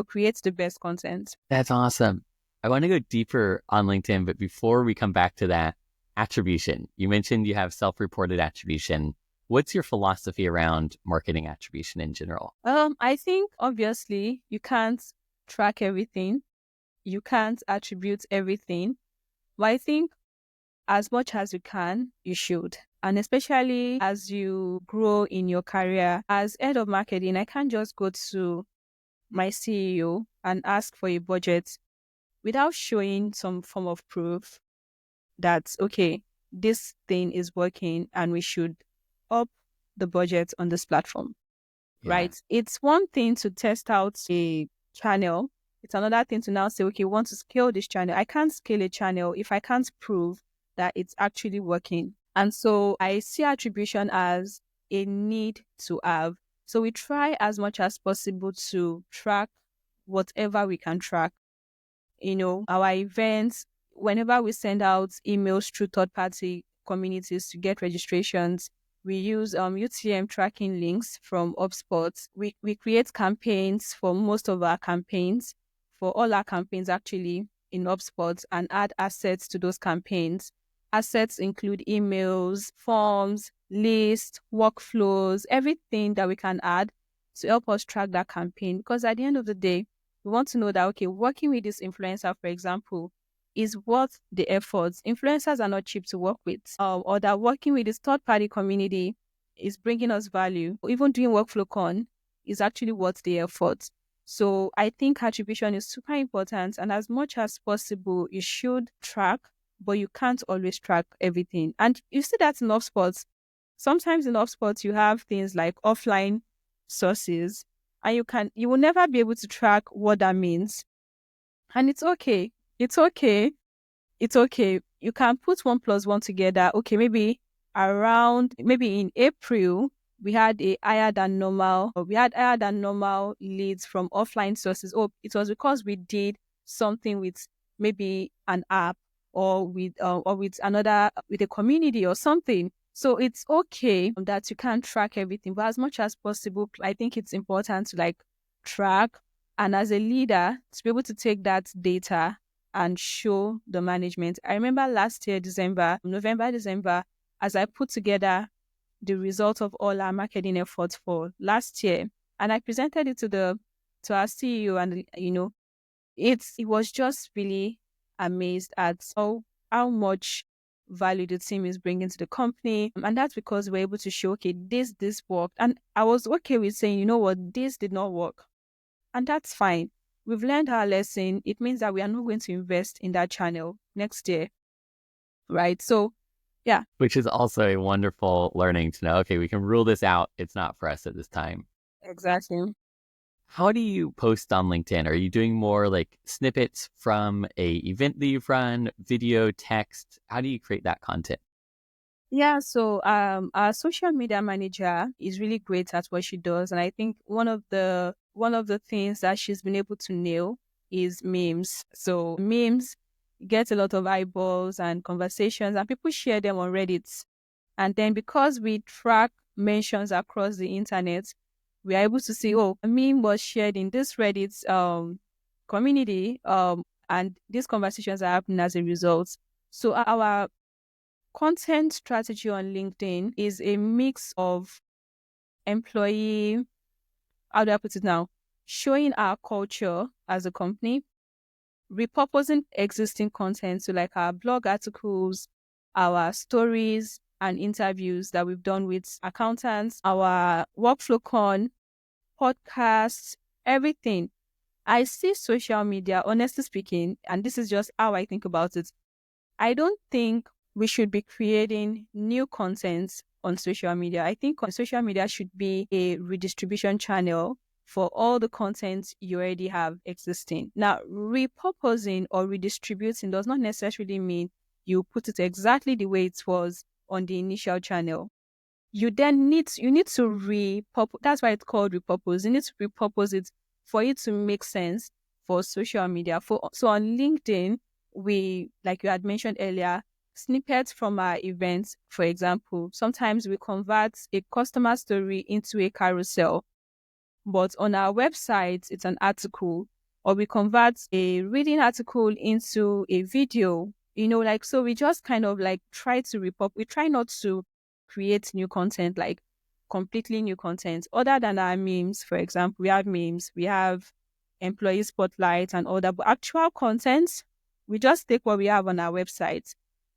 S1: create the best content.
S2: That's awesome. I want to go deeper on LinkedIn, but before we come back to that, attribution. You mentioned you have self-reported attribution. What's your philosophy around marketing attribution in general?
S1: I think obviously you can't track everything. You can't attribute everything. But I think as much as you can, you should. And especially as you grow in your career as head of marketing, I can't just go to my CEO and ask for a budget without showing some form of proof that, okay, this thing is working and we should up the budget on this platform,
S2: Yeah.
S1: right? It's one thing to test out a channel. It's another thing to now say, okay, we want to scale this channel. I can't scale a channel if I can't prove that it's actually working. And so I see attribution as a need to have. So we try as much as possible to track whatever we can track. Our events, whenever we send out emails through third-party communities to get registrations, we use UTM tracking links from HubSpot. We create campaigns for most of our campaigns, for all our campaigns actually in HubSpot, and add assets to those campaigns. Assets include emails, forms, lists, workflows, everything that we can add to help us track that campaign. Because at the end of the day, we want to know that, okay, working with this influencer, for example, is worth the efforts. Influencers are not cheap to work with, or that working with this third-party community is bringing us value. Even doing workflow con is actually worth the effort. So I think attribution is super important, and as much as possible, you should track, but you can't always track everything. And you see that in HubSpot. Sometimes in HubSpot, you have things like offline sources, and you will never be able to track what that means. And it's okay. It's okay. It's okay. You can put 1+1 together. Okay, maybe in April, we had higher than normal leads from offline sources. Oh, it was because we did something with maybe an app or with a community or something. So it's okay that you can't track everything, but as much as possible, I think it's important to track, and as a leader to be able to take that data and show the management. I remember last year, November, December, as I put together the result of all our marketing efforts for last year, and I presented it to our CEO, and it was just really amazed at how much value the team is bringing to the company. And that's because we're able to show, okay, this worked. And I was okay with saying, you know what, this did not work. And that's fine. We've learned our lesson. It means that we are not going to invest in that channel next year. Right. So, yeah.
S2: Which is also a wonderful learning to know, okay, we can rule this out. It's not for us at this time.
S1: Exactly.
S2: How do you post on LinkedIn? Are you doing more like snippets from a event that you've run, video, text? How do you create that content?
S1: Yeah, so our social media manager is really great at what she does, and I think one of the things that she's been able to nail is memes. So memes get a lot of eyeballs and conversations, and people share them on Reddit. And then because we track mentions across the internet, we are able to see, oh, a meme was shared in this Reddit community, and these conversations are happening as a result. So our content strategy on LinkedIn is a mix of employee, how do I put it now? Showing our culture as a company, repurposing existing content, so like our blog articles, our stories and interviews that we've done with accountants, our workflow con, podcasts, everything. I see social media, honestly speaking, and this is just how I think about it. I don't think we should be creating new content on social media. I think on social media should be a redistribution channel for all the content you already have existing. Now, repurposing or redistributing does not necessarily mean you put it exactly the way it was on the initial channel. You then need to repurpose. That's why it's called repurpose. You need to repurpose it for it to make sense for social media. So on LinkedIn, we, like you had mentioned earlier, snippets from our events, for example. Sometimes we convert a customer story into a carousel, but on our website, it's an article, or we convert a reading article into a video, so we just kind of try to we try not to create new content, like completely new content, other than our memes. For example, we have memes, we have employee spotlight and all that, but actual content, we just take what we have on our website,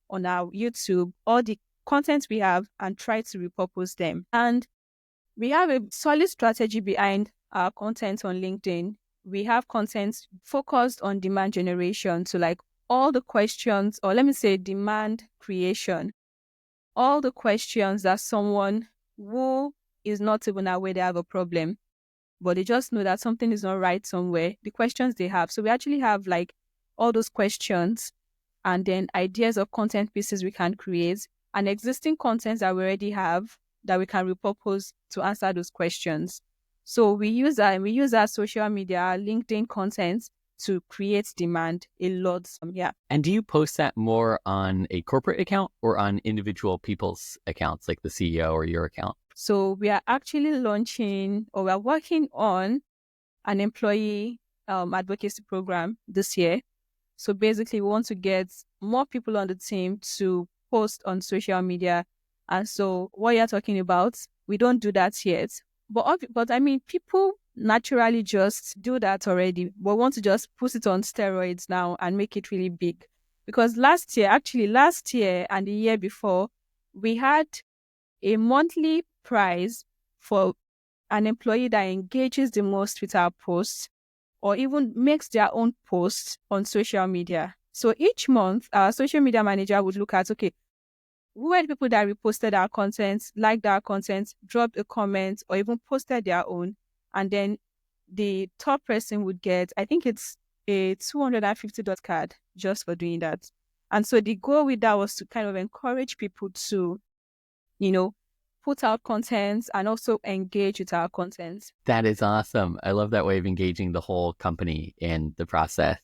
S1: on our YouTube, all the content we have, and try to repurpose them. And we have a solid strategy behind our content on LinkedIn. We have content focused on demand generation. So all the questions, or let me say demand creation, all the questions that someone who is not even aware they have a problem, but they just know that something is not right somewhere, the questions they have. So we actually have all those questions, and then ideas of content pieces we can create, and existing content that we already have that we can repurpose to answer those questions. So we use our social media, our LinkedIn content to create demand a lot. Yeah.
S2: And do you post that more on a corporate account or on individual people's accounts, like the CEO or your account?
S1: So we are actually launching, or we are working on an employee advocacy program this year. So basically, we want to get more people on the team to post on social media. And so what you're talking about, we don't do that yet. But I mean, people naturally just do that already. We want to just put it on steroids now and make it really big. Because last year and the year before, we had a monthly prize for an employee that engages the most with our posts or even makes their own posts on social media. So each month, our social media manager would look at, okay, who are the people that reposted our content, liked our content, dropped a comment, or even posted their own. And then the top person would get, I think it's a $250 card just for doing that. And so the goal with that was to kind of encourage people to, put out content and also engage with our content.
S2: That is awesome. I love that way of engaging the whole company in the process.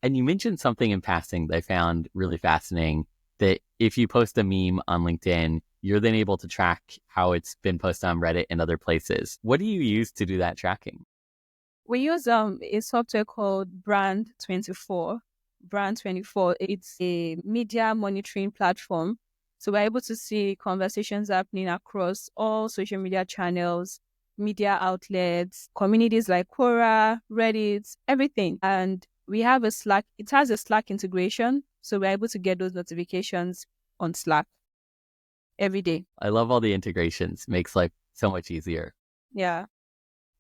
S2: And you mentioned something in passing that I found really fascinating, that if you post a meme on LinkedIn, you're then able to track how it's been posted on Reddit and other places. What do you use to do that tracking?
S1: We use a software called Brand24. Brand24, it's a media monitoring platform. So we're able to see conversations happening across all social media channels, media outlets, communities like Quora, Reddit, everything. And we have a Slack. It has a Slack integration. So we're able to get those notifications on Slack every day.
S2: I love all the integrations. Makes life so much easier.
S1: Yeah.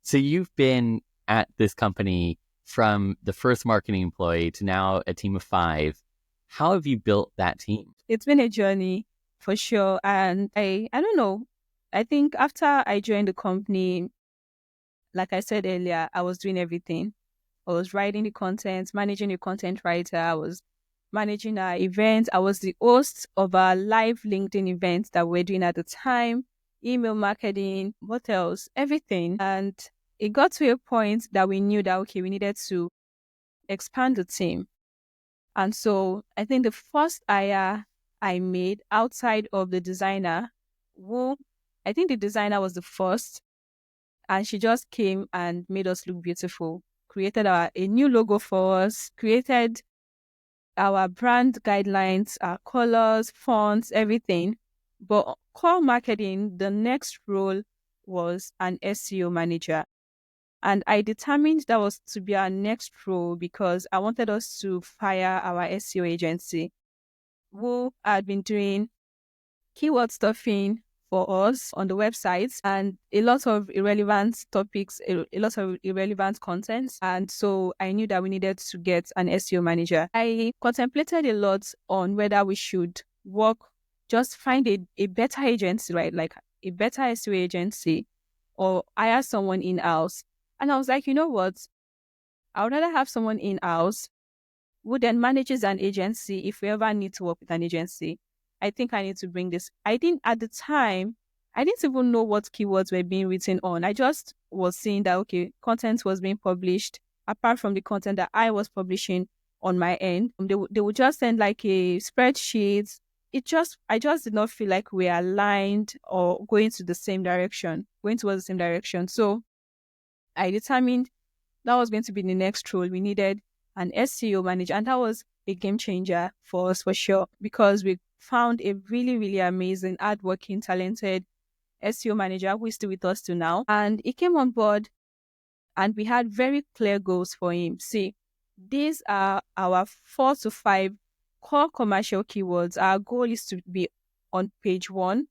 S2: So you've been at this company from the first marketing employee to now a team of 5. How have you built that team?
S1: It's been a journey for sure. And I don't know. I think after I joined the company, like I said earlier, I was doing everything. I was writing the content, managing the content writer. I was managing our events. I was the host of our live LinkedIn events that we're doing at the time, email marketing, what else, everything. And it got to a point that we knew that, okay, we needed to expand the team. And so I think the first hire I made outside of the designer, I think the designer was the first, and she just came and made us look beautiful, created a new logo for us, created our brand guidelines, our colors, fonts, everything. But core marketing, the next role was an SEO manager. And I determined that was to be our next role because I wanted us to fire our SEO agency who had been doing keyword stuffing for us on the website and a lot of irrelevant topics, a lot of irrelevant content. And so I knew that we needed to get an SEO manager. I contemplated a lot on whether we should just find a better agency, right? Like a better SEO agency or hire someone in-house. And I was like, you know what? I would rather have someone in-house who then manages an agency if we ever need to work with an agency. I think I need to bring this. I think at the time, I didn't even know what keywords were being written on. I just was seeing that, okay, content was being published apart from the content that I was publishing on my end. They would just send like a spreadsheet. I just did not feel like we aligned or going towards the same direction. So I determined that was going to be the next role. We needed an SEO manager, and that was a game changer for us for sure because we found a really, really amazing, hardworking, talented SEO manager who is still with us to now. And he came on board and we had very clear goals for him. See, these are our 4 to 5 core commercial keywords. Our goal is to be on page 1,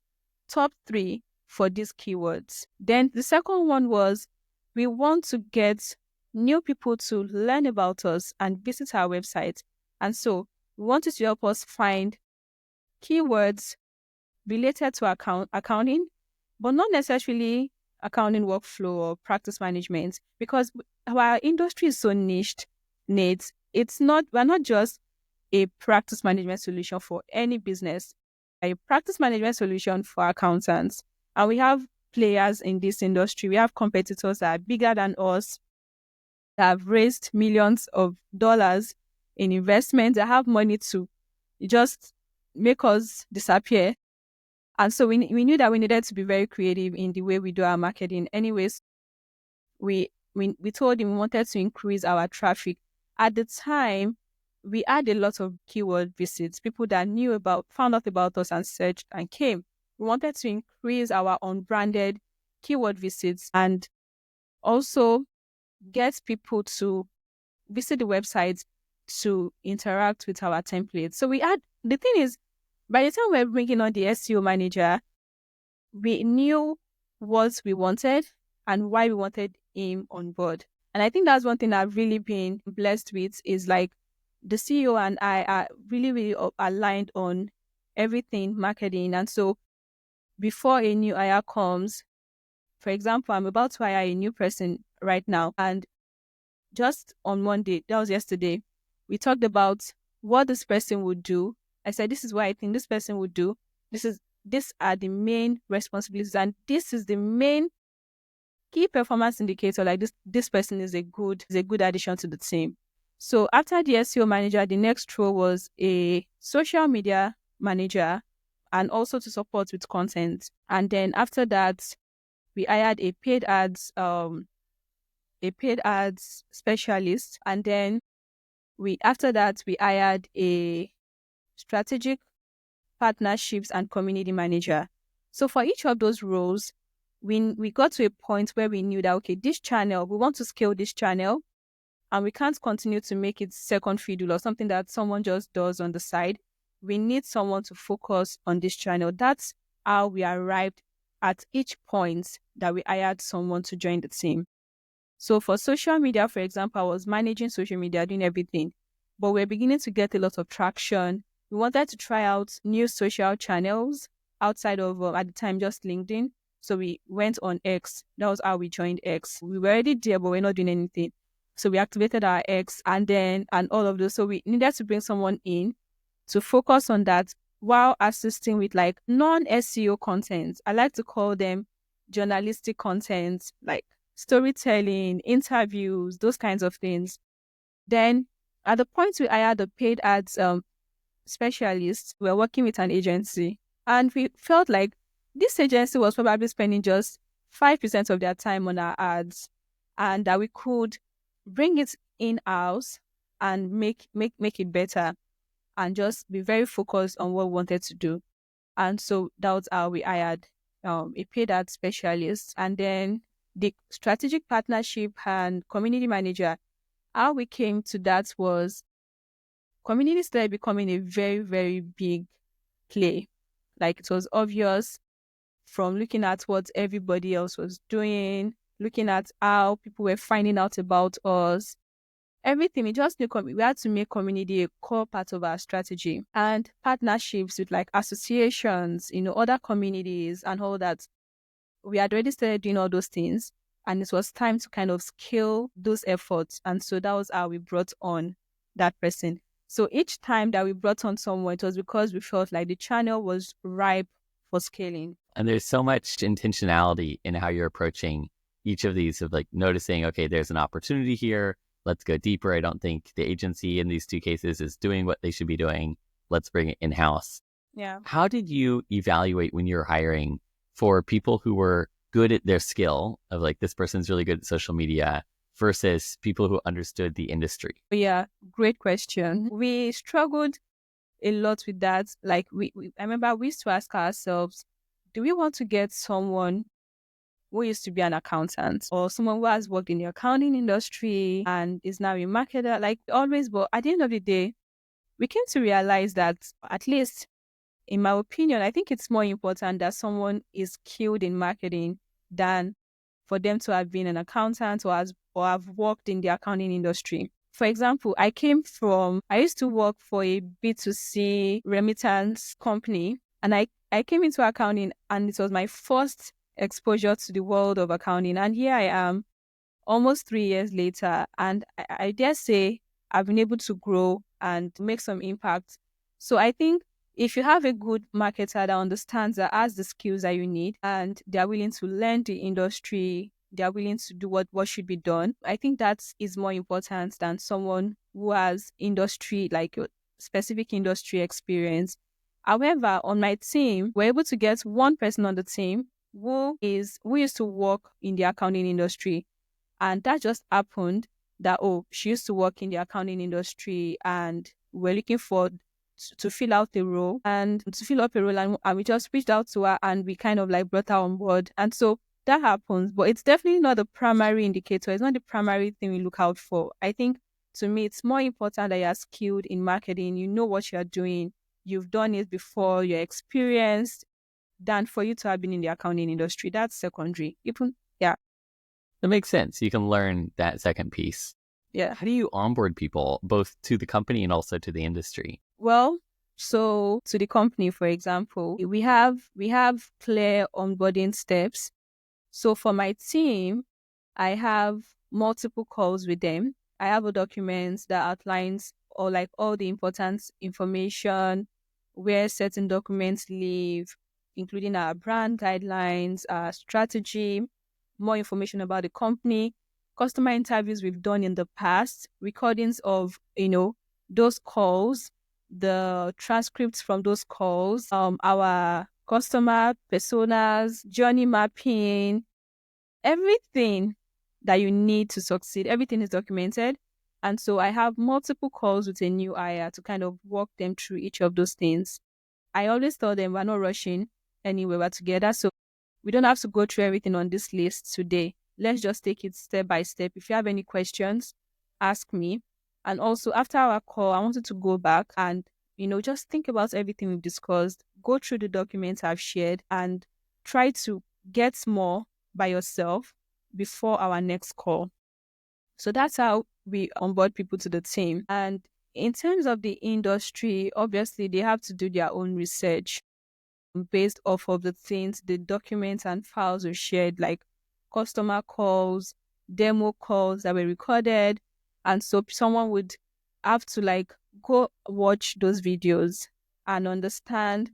S1: top 3 for these keywords. Then the second one was we want to get new people to learn about us and visit our website. And so we wanted to help us find keywords related to accounting, but not necessarily accounting workflow or practice management, because our industry is so niched, Nate. We're not just a practice management solution for any business, a practice management solution for accountants. And we have players in this industry. We have competitors that are bigger than us, that have raised millions of dollars in investment, that have money to just make us disappear. And so we knew that we needed to be very creative in the way we do our marketing. Anyways, we told him we wanted to increase our traffic. At the time, we had a lot of keyword visits, people that found out about us and searched and came. We wanted to increase our unbranded keyword visits and also get people to visit the website to interact with our templates. So the thing is, by the time we're bringing on the SEO manager, we knew what we wanted and why we wanted him on board. And I think that's one thing I've really been blessed with is like the CEO and I are really, really aligned on everything marketing. And so before a new hire comes, for example, I'm about to hire a new person right now. And just on Monday, that was yesterday, we talked about what this person would do. I said, this is what I think this person would do. These are the main responsibilities, and this is the main key performance indicator. Like this person is a good addition to the team. So after the SEO manager, the next role was a social media manager and also to support with content. And then after that, we hired a paid ads specialist. And then after that, we hired a strategic partnerships and community manager. So for each of those roles, we got to a point where we knew that, okay, this channel, we want to scale this channel, and we can't continue to make it second fiddle or something that someone just does on the side. We need someone to focus on this channel. That's how we arrived at each point that we hired someone to join the team. So for social media, for example, I was managing social media, doing everything, but we're beginning to get a lot of traction. We wanted to try out new social channels outside of, at the time, just LinkedIn. So we went on X. That was how we joined X. We were already there, but we're not doing anything. So we activated our X and all of those. So we needed to bring someone in to focus on that while assisting with like non-SEO content. I like to call them journalistic content, like storytelling, interviews, those kinds of things. Then at the point we hired the paid ads specialist, we were working with an agency, and we felt like this agency was probably spending just 5% of their time on our ads, and that we could bring it in-house and make it better and just be very focused on what we wanted to do. And so that was how we hired a paid ad specialist. And then the strategic partnership and community manager, how we came to that was community started becoming a very, very big play. Like it was obvious from looking at what everybody else was doing, looking at how people were finding out about us, everything. We just knew we had to make community a core part of our strategy, and partnerships with like associations, other communities and all that. We had already started doing all those things, and it was time to kind of scale those efforts. And so that was how we brought on that person. So each time that we brought on someone, it was because we felt like the channel was ripe for scaling.
S2: And there's so much intentionality in how you're approaching each of these, of like noticing, okay, there's an opportunity here. Let's go deeper. I don't think the agency in these two cases is doing what they should be doing. Let's bring it in-house.
S1: Yeah.
S2: How did you evaluate when you're hiring for people who were good at their skill of like, this person's really good at social media versus people who understood the industry?
S1: Yeah, great question. We struggled a lot with that. Like I remember we used to ask ourselves, do we want to get someone who used to be an accountant or someone who has worked in the accounting industry and is now a marketer? Like always, but at the end of the day, we came to realize that, at least in my opinion, I think it's more important that someone is skilled in marketing than for them to have been an accountant or have worked in the accounting industry. For example, I used to work for a B2C remittance company, and I came into accounting, and it was my first exposure to the world of accounting. And here I am almost 3 years later, and I dare say I've been able to grow and make some impact. So I think if you have a good marketer that understands, that has the skills that you need, and they're willing to learn the industry, they're willing to do what should be done, I think that is more important than someone who has industry, like specific industry experience. However, on my team, we're able to get one person on the team who used to work in the accounting industry. And that just happened that, she used to work in the accounting industry, and we're looking for to fill out the role and to fill up a role, and we just reached out to her and we kind of like brought her on board. And so that happens, but it's definitely not the primary indicator. It's not the primary thing we look out for. I think to me, it's more important that you're skilled in marketing. You know what you're doing. You've done it before. You're experienced than for you to have been in the accounting industry. That's secondary. Even, yeah.
S2: That makes sense. You can learn that second piece.
S1: Yeah.
S2: How do you onboard people both to the company and also to the industry?
S1: Well, so to the company, for example, we have clear onboarding steps. So for my team, I have multiple calls with them. I have a document that outlines all the important information, where certain documents live, including our brand guidelines, our strategy, more information about the company, customer interviews we've done in the past, recordings of, those calls, the transcripts from those calls, our customer personas, journey mapping, everything that you need to succeed, everything is documented. And so I have multiple calls with a new hire to kind of walk them through each of those things. I always tell them we're not rushing anywhere, we're together. So we don't have to go through everything on this list today. Let's just take it step by step. If you have any questions, ask me. And also after our call, I wanted to go back and, just think about everything we've discussed, go through the documents I've shared and try to get more by yourself before our next call. So that's how we onboard people to the team. And in terms of the industry, obviously they have to do their own research based off of the things, the documents and files we shared, like customer calls, demo calls that were recorded. And so someone would have to go watch those videos and understand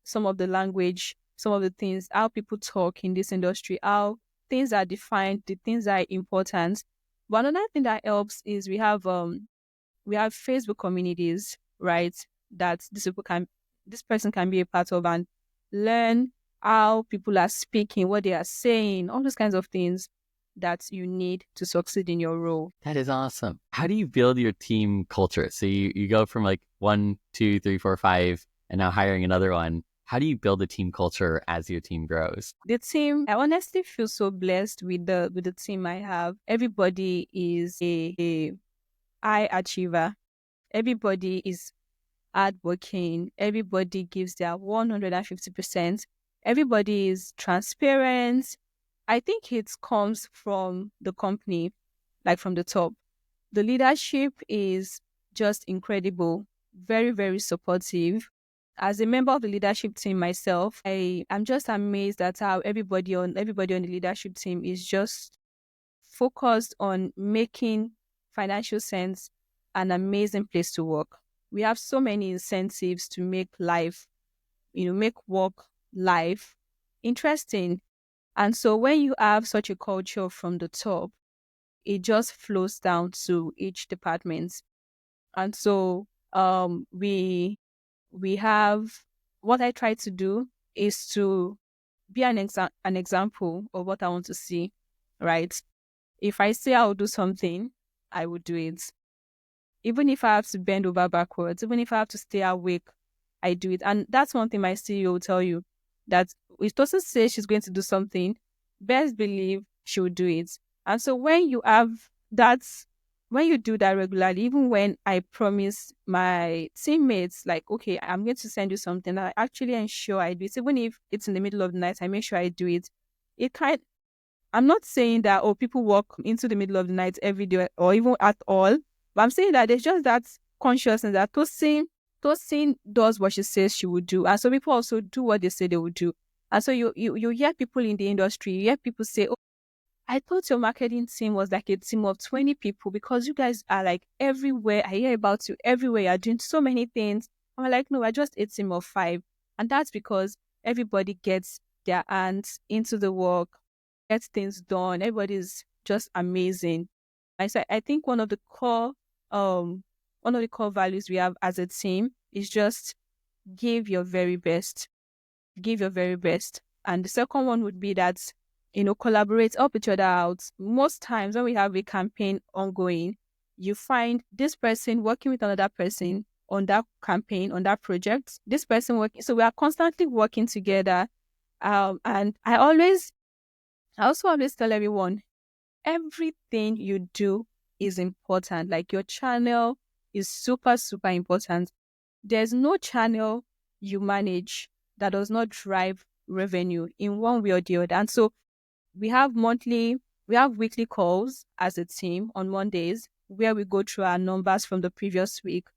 S1: some of the language, some of the things, how people talk in this industry, how things are defined, the things that are important. But another thing that helps is we have Facebook communities, right? That this person can be a part of and learn how people are speaking, what they are saying, all those kinds of things that you need to succeed in your role.
S2: That is awesome. How do you build your team culture? So you go from 1, 2, 3, 4, 5, and now hiring another one. How do you build a team culture as your team grows?
S1: The team, I honestly feel so blessed with the team I have. Everybody is a high achiever. Everybody is hardworking. Everybody gives their 150%. Everybody is transparent. I think it comes from the company, from the top. The leadership is just incredible, very, very supportive. As a member of the leadership team myself, I'm just amazed at how everybody on the leadership team is just focused on making financial sense an amazing place to work. We have so many incentives to make work life interesting. And so when you have such a culture from the top, it just flows down to each department. And so we have, what I try to do is to be an example of what I want to see, right? If I say I'll do something, I will do it. Even if I have to bend over backwards, even if I have to stay awake, I do it. And that's one thing my CEO will tell you, that if Tosin says she's going to do something, best believe she will do it. And so when you do that regularly, even when I promise my teammates, okay, I'm going to send you something, I actually ensure I do it. Even if it's in the middle of the night, I make sure I do it. I'm not saying that, people work into the middle of the night every day or even at all, but I'm saying that there's just that consciousness that Tosin does what she says she would do. And so people also do what they say they would do. And so you hear people in the industry, you hear people say, oh, I thought your marketing team was like a team of 20 people because you guys are everywhere. I hear about you everywhere. You're doing so many things. I'm like, no, we're just a team of 5. And that's because everybody gets their hands into the work, gets things done. Everybody's just amazing. I think one of the core values we have as a team is just give your very best. Give your very best. And the second one would be that, collaborate, help each other out. Most times when we have a campaign ongoing, you find this person working with another person on that campaign, on that project, this person working. So we are constantly working together. And I also always tell everyone, everything you do is important. Like your channel is super, super important. There's no channel you manage that does not drive revenue in one way or the other. And so we have weekly calls as a team on Mondays where we go through our numbers from the previous week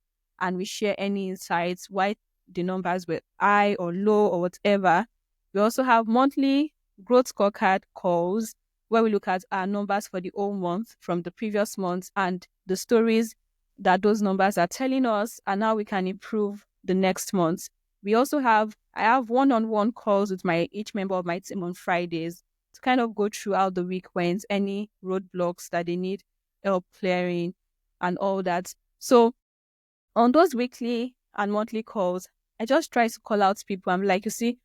S1: and we share any insights, why the numbers were high or low or whatever. We also have monthly growth scorecard calls where we look at our numbers for the whole month from the previous month and the stories that those numbers are telling us and how we can improve the next month. I have one-on-one calls with each member of my team on Fridays to kind of go through how the week went, any roadblocks that they need help clearing and all that. So on those weekly and monthly calls, I just try to call out people. I'm like, you see,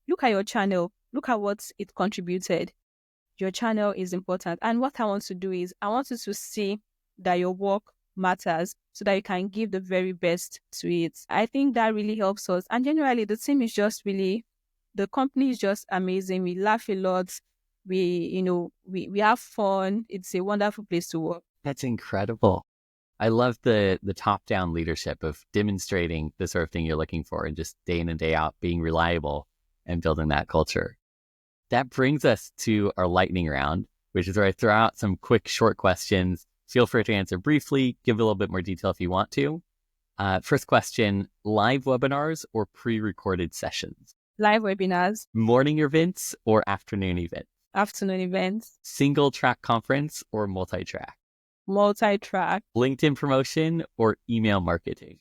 S1: look at your channel. Look at what it contributed. Your channel is important. And what I want to do is I want you to see that your work matters so that you can give the very best to it. I think that really helps us. And generally, the team is just really, the company is just amazing. We laugh a lot. We have fun. It's a wonderful place to work.
S2: That's incredible. I love the top-down leadership of demonstrating the sort of thing you're looking for and just day in and day out being reliable and building that culture. That brings us to our lightning round, which is where I throw out some quick, short questions. Feel free to answer briefly, give a little bit more detail if you want to. First question, live webinars or pre-recorded sessions?
S1: Live webinars.
S2: Morning events or afternoon events?
S1: Afternoon events.
S2: Single track conference or multi-track?
S1: Multi-track.
S2: LinkedIn promotion or email marketing?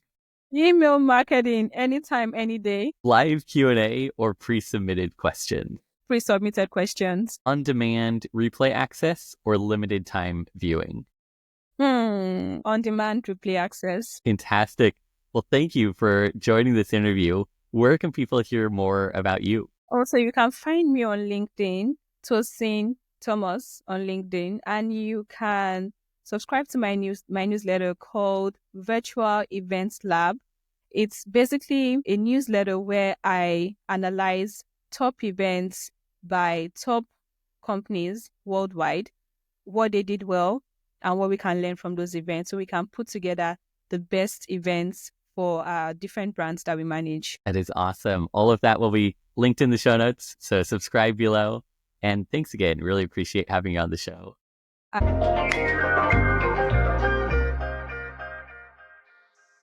S1: Email marketing, anytime, any day.
S2: Live Q&A or pre-submitted questions?
S1: Pre-submitted questions.
S2: On-demand replay access or limited time viewing?
S1: On-demand replay access.
S2: Fantastic. Well, thank you for joining this interview. Where can people hear more about you?
S1: Also, you can find me on LinkedIn, Tosin Thomas on LinkedIn, and you can subscribe to my newsletter called Virtual Events Lab. It's basically a newsletter where I analyze top events by top companies worldwide, what they did well, and what we can learn from those events so we can put together the best events for different brands that we manage.
S2: That is awesome. All of that will be linked in the show notes, so subscribe below. And thanks again. Really appreciate having you on the show.